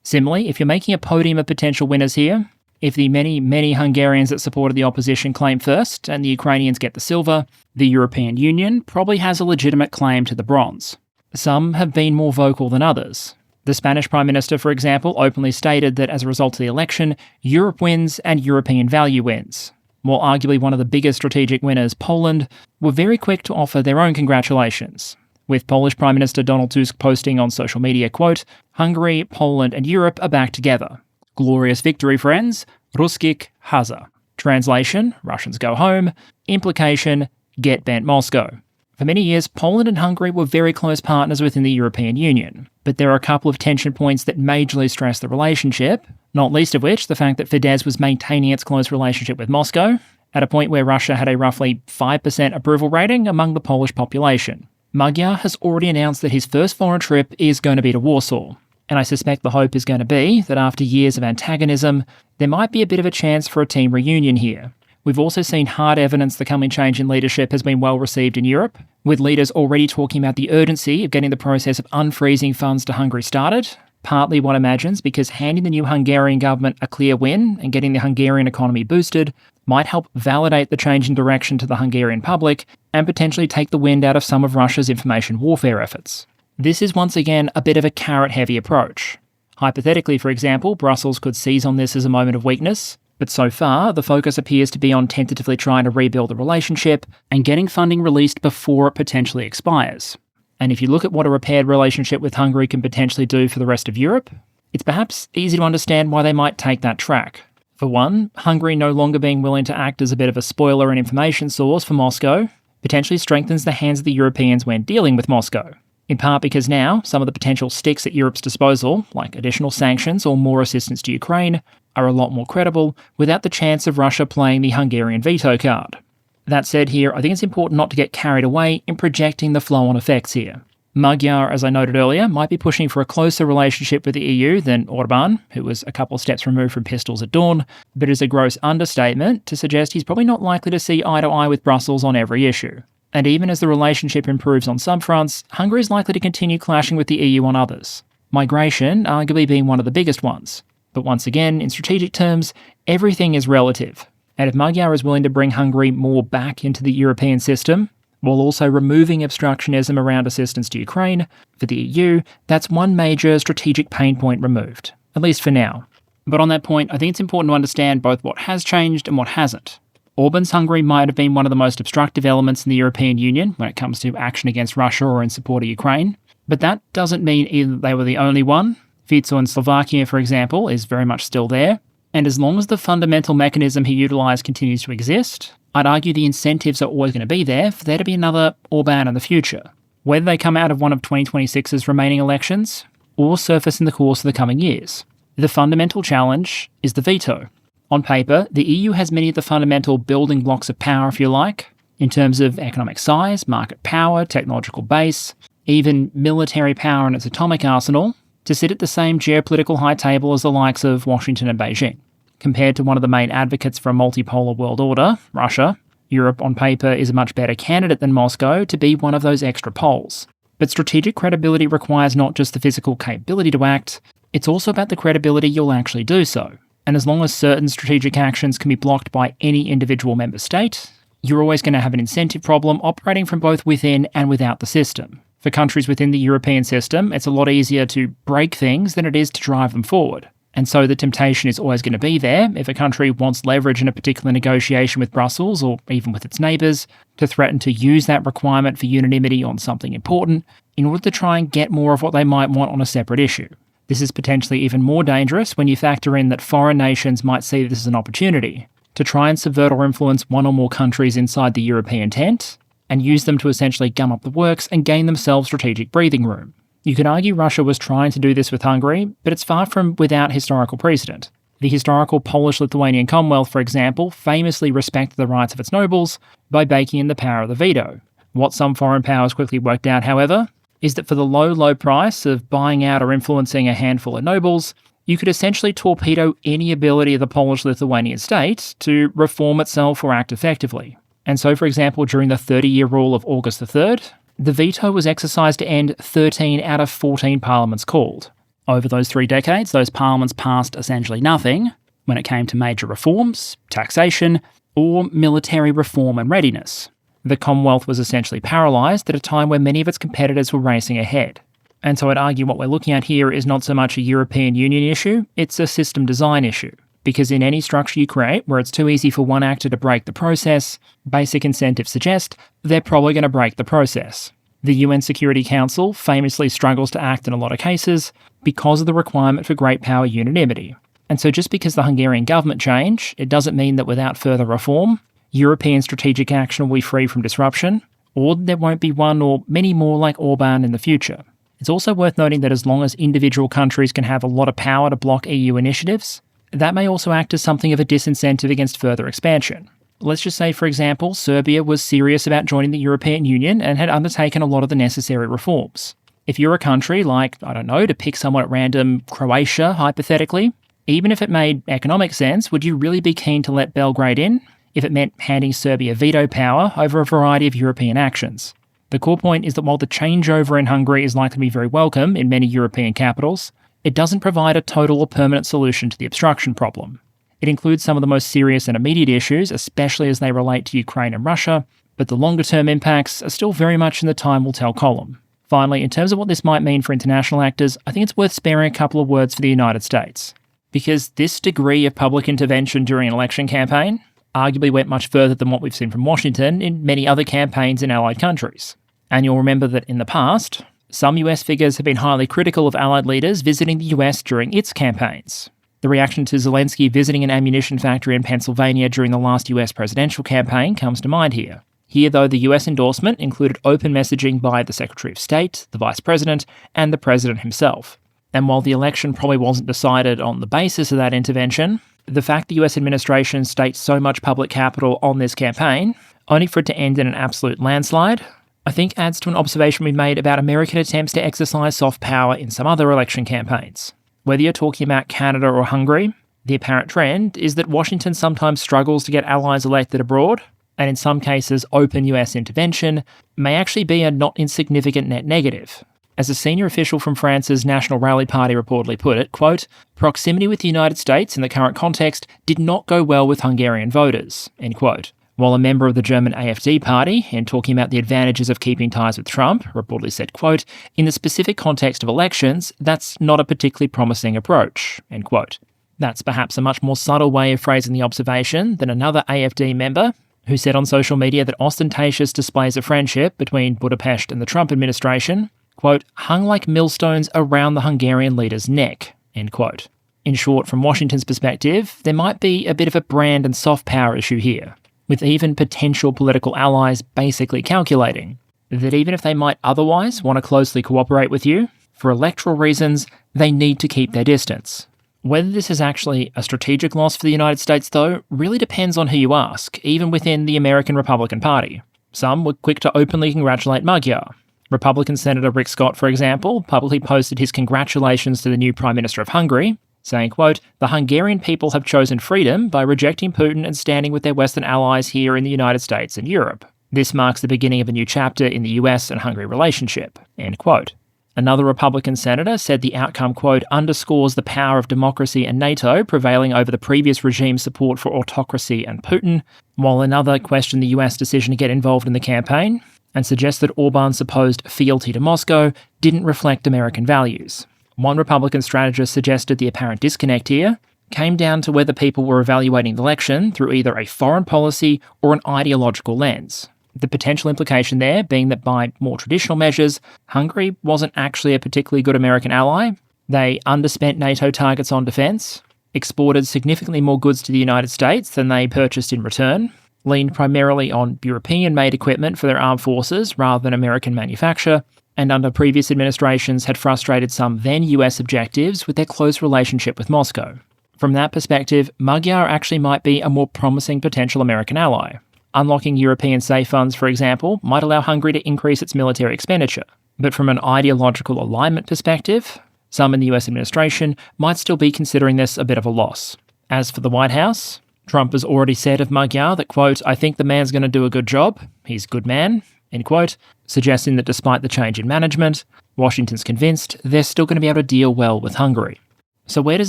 Speaker 1: Similarly, if you're making a podium of potential winners here, if the many, many Hungarians that supported the opposition claim first and the Ukrainians get the silver, the European Union probably has a legitimate claim to the bronze. Some have been more vocal than others. The Spanish Prime Minister, for example, openly stated that as a result of the election, Europe wins and European value wins. While arguably one of the biggest strategic winners, Poland, were very quick to offer their own congratulations, with Polish Prime Minister Donald Tusk posting on social media, quote, "Hungary, Poland and Europe are back together. Glorious victory, friends. Ruskik haza." Translation, Russians go home. Implication, get bent Moscow. For many years, Poland and Hungary were very close partners within the European Union, but there are a couple of tension points that majorly stress the relationship, not least of which the fact that Fidesz was maintaining its close relationship with Moscow, at a point where Russia had a roughly 5% approval rating among the Polish population. Magyar has already announced that his first foreign trip is going to be to Warsaw, and I suspect the hope is going to be that after years of antagonism, there might be a bit of a chance for a team reunion here. We've also seen hard evidence the coming change in leadership has been well received in Europe, with leaders already talking about the urgency of getting the process of unfreezing funds to Hungary started, partly one imagines because handing the new Hungarian government a clear win and getting the Hungarian economy boosted might help validate the change in direction to the Hungarian public and potentially take the wind out of some of Russia's information warfare efforts. This is once again a bit of a carrot-heavy approach. Hypothetically, for example, Brussels could seize on this as a moment of weakness, but so far, the focus appears to be on tentatively trying to rebuild the relationship and getting funding released before it potentially expires. And if you look at what a repaired relationship with Hungary can potentially do for the rest of Europe, it's perhaps easy to understand why they might take that track. For one, Hungary no longer being willing to act as a bit of a spoiler and information source for Moscow potentially strengthens the hands of the Europeans when dealing with Moscow. In part because now, some of the potential sticks at Europe's disposal, like additional sanctions or more assistance to Ukraine, are a lot more credible without the chance of Russia playing the Hungarian veto card. That said here, I think it's important not to get carried away in projecting the flow-on effects here. Magyar, as I noted earlier, might be pushing for a closer relationship with the EU than Orban, who was a couple of steps removed from pistols at dawn, but is a gross understatement to suggest he's probably not likely to see eye to eye with Brussels on every issue. And even as the relationship improves on some fronts, Hungary is likely to continue clashing with the EU on others. Migration arguably being one of the biggest ones. But once again, in strategic terms, everything is relative. And if Magyar is willing to bring Hungary more back into the European system, while also removing obstructionism around assistance to Ukraine, for the EU, that's one major strategic pain point removed, at least for now. But on that point, I think it's important to understand both what has changed and what hasn't. Orban's Hungary might have been one of the most obstructive elements in the European Union when it comes to action against Russia or in support of Ukraine, but that doesn't mean either they were the only one. Fico in Slovakia, for example, is very much still there, and as long as the fundamental mechanism he utilised continues to exist, I'd argue the incentives are always going to be there for there to be another Orban in the future. Whether they come out of one of 2026's remaining elections, or surface in the course of the coming years. The fundamental challenge is the veto. On paper, the EU has many of the fundamental building blocks of power, if you like, in terms of economic size, market power, technological base, even military power and its atomic arsenal, to sit at the same geopolitical high table as the likes of Washington and Beijing. Compared to one of the main advocates for a multipolar world order, Russia, Europe on paper is a much better candidate than Moscow to be one of those extra poles. But strategic credibility requires not just the physical capability to act, It's also about the credibility you'll actually do so. And as long as certain strategic actions can be blocked by any individual member state, you're always going to have an incentive problem operating from both within and without the system. For countries within the European system, it's a lot easier to break things than it is to drive them forward. And so the temptation is always going to be there if a country wants leverage in a particular negotiation with Brussels or even with its neighbours to threaten to use that requirement for unanimity on something important in order to try and get more of what they might want on a separate issue. This is potentially even more dangerous when you factor in that foreign nations might see this as an opportunity to try and subvert or influence one or more countries inside the European tent and use them to essentially gum up the works and gain themselves strategic breathing room. You could argue Russia was trying to do this with Hungary, but it's far from without historical precedent. The historical Polish-Lithuanian Commonwealth, for example, famously respected the rights of its nobles by baking in the power of the veto. What some foreign powers quickly worked out, however, is that for the low price of buying out or influencing a handful of nobles, you could essentially torpedo any ability of the Polish-Lithuanian state to reform itself or act effectively. And so, for example, during the 30-year rule of August III, the veto was exercised to end 13 out of 14 parliaments called. Over those 3 decades, those parliaments passed essentially nothing when it came to major reforms, taxation, or military reform and readiness. The Commonwealth was essentially paralysed at a time where many of its competitors were racing ahead. And so I'd argue what we're looking at here is not so much a European Union issue, it's a system design issue. Because in any structure you create where it's too easy for one actor to break the process, basic incentives suggest they're probably going to break the process. The UN Security Council famously struggles to act in a lot of cases because of the requirement for great power unanimity. And so just because the Hungarian government changed, it doesn't mean that without further reform, European strategic action will be free from disruption, or there won't be one or many more like Orban in the future. It's also worth noting that as long as individual countries can have a lot of power to block EU initiatives, that may also act as something of a disincentive against further expansion. Let's just say, for example, Serbia was serious about joining the European Union and had undertaken a lot of the necessary reforms. If you're a country like, to pick someone at random, Croatia, hypothetically, even if it made economic sense, would you really be keen to let Belgrade in if it meant handing Serbia veto power over a variety of European actions? The core point is that while the changeover in Hungary is likely to be very welcome in many European capitals, it doesn't provide a total or permanent solution to the obstruction problem. It includes some of the most serious and immediate issues, especially as they relate to Ukraine and Russia, but the longer-term impacts are still very much in the time will tell column. Finally, in terms of what this might mean for international actors, I think it's worth sparing a couple of words for the United States. Because this degree of public intervention during an election campaign arguably went much further than what we've seen from Washington in many other campaigns in allied countries. And you'll remember that in the past, some US figures have been highly critical of allied leaders visiting the US during its campaigns. The reaction to Zelensky visiting an ammunition factory in Pennsylvania during the last US presidential campaign comes to mind here. Here, though, the US endorsement included open messaging by the Secretary of State, the Vice President, and the President himself. And while the election probably wasn't decided on the basis of that intervention, the fact the US administration staked so much public capital on this campaign, only for it to end in an absolute landslide, I think adds to an observation we made about American attempts to exercise soft power in some other election campaigns. Whether you're talking about Canada or Hungary, the apparent trend is that Washington sometimes struggles to get allies elected abroad, and in some cases open US intervention may actually be a not insignificant net negative. As a senior official from France's National Rally Party reportedly put it, quote, "Proximity with the United States in the current context did not go well with Hungarian voters," end quote. While a member of the German AfD party, in talking about the advantages of keeping ties with Trump, reportedly said, quote, "In the specific context of elections, that's not a particularly promising approach," end quote. That's perhaps a much more subtle way of phrasing the observation than another AfD member who said on social media that ostentatious displays of friendship between Budapest and the Trump administration, quote, "hung like millstones around the Hungarian leader's neck," end quote. In short, from Washington's perspective, there might be a bit of a brand and soft power issue here, with even potential political allies basically calculating that even if they might otherwise want to closely cooperate with you, for electoral reasons, they need to keep their distance. Whether this is actually a strategic loss for the United States, though, really depends on who you ask, even within the American Republican Party. Some were quick to openly congratulate Magyar. Republican Senator Rick Scott, for example, publicly posted his congratulations to the new Prime Minister of Hungary, saying, quote, "The Hungarian people have chosen freedom by rejecting Putin and standing with their Western allies here in the United States and Europe. This marks the beginning of a new chapter in the US and Hungary relationship," end quote. Another Republican senator said the outcome, quote, underscores the power of democracy and NATO prevailing over the previous regime's support for autocracy and Putin, while another questioned the US decision to get involved in the campaign and suggested Orban's supposed fealty to Moscow didn't reflect American values. One Republican strategist suggested the apparent disconnect here came down to whether people were evaluating the election through either a foreign policy or an ideological lens. The potential implication there being that by more traditional measures, Hungary wasn't actually a particularly good American ally. They underspent NATO targets on defence, exported significantly more goods to the United States than they purchased in return, leaned primarily on European-made equipment for their armed forces rather than American manufacture, and under previous administrations had frustrated some then US objectives with their close relationship with Moscow. From that perspective, Magyar actually might be a more promising potential American ally. Unlocking European safe funds, for example, might allow Hungary to increase its military expenditure. But from an ideological alignment perspective, some in the US administration might still be considering this a bit of a loss. As for the White House, Trump has already said of Magyar that, quote, I think the man's going to do a good job. He's a good man, end quote, suggesting that despite the change in management, Washington's convinced they're still going to be able to deal well with Hungary. So where does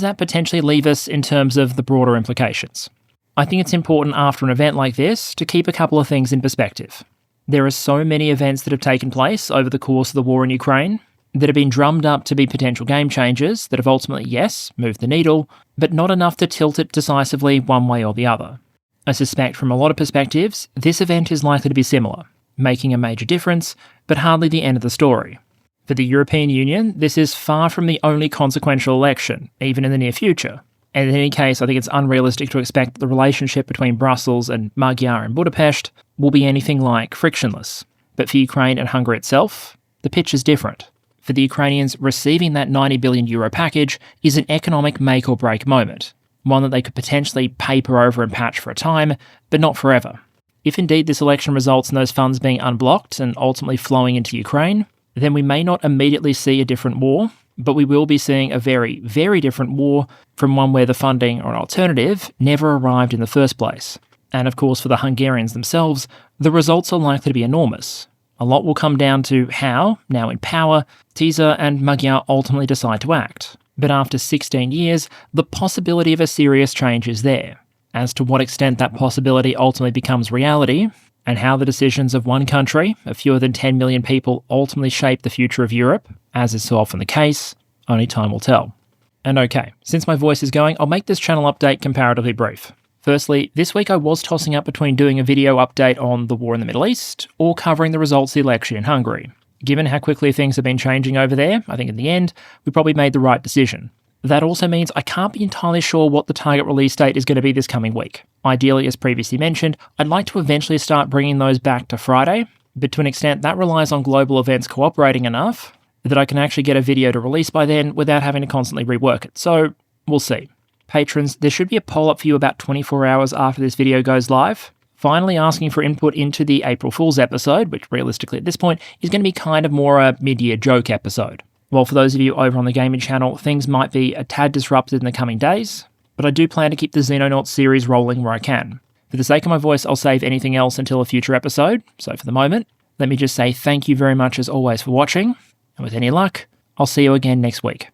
Speaker 1: that potentially leave us in terms of the broader implications? I think it's important after an event like this to keep a couple of things in perspective. There are so many events that have taken place over the course of the war in Ukraine that have been drummed up to be potential game changers that have ultimately, yes, moved the needle, but not enough to tilt it decisively one way or the other. I suspect from a lot of perspectives, this event is likely to be similar, making a major difference, but hardly the end of the story. For the European Union, this is far from the only consequential election, even in the near future. And in any case, I think it's unrealistic to expect that the relationship between Brussels and Magyar and Budapest will be anything like frictionless. But for Ukraine and Hungary itself, the pitch is different. For the Ukrainians, receiving that €90 billion package is an economic make-or-break moment, one that they could potentially paper over and patch for a time, but not forever. If indeed this election results in those funds being unblocked and ultimately flowing into Ukraine, then we may not immediately see a different war, but we will be seeing a very, very different war from one where the funding or an alternative never arrived in the first place. And of course, for the Hungarians themselves, the results are likely to be enormous. A lot will come down to how, now in power, Tisza and Magyar ultimately decide to act. But after 16 years, the possibility of a serious change is there. As to what extent that possibility ultimately becomes reality, and how the decisions of one country, of fewer than 10 million people, ultimately shape the future of Europe, as is so often the case, only time will tell. And okay, since my voice is going, I'll make this channel update comparatively brief. Firstly, this week I was tossing up between doing a video update on the war in the Middle East or covering the results of the election in Hungary. Given how quickly things have been changing over there, I think in the end, we probably made the right decision. That also means I can't be entirely sure what the target release date is going to be this coming week. Ideally, as previously mentioned, I'd like to eventually start bringing those back to Friday, but to an extent that relies on global events cooperating enough that I can actually get a video to release by then without having to constantly rework it. So, we'll see. Patrons, there should be a poll up for you about 24 hours after this video goes live. Finally asking for input into the April Fool's episode, which realistically at this point is going to be kind of more a mid-year joke episode. Well, for those of you over on the gaming channel, things might be a tad disrupted in the coming days, but I do plan to keep the Xenonauts series rolling where I can. For the sake of my voice, I'll save anything else until a future episode, so for the moment, let me just say thank you very much as always for watching, and with any luck, I'll see you again next week.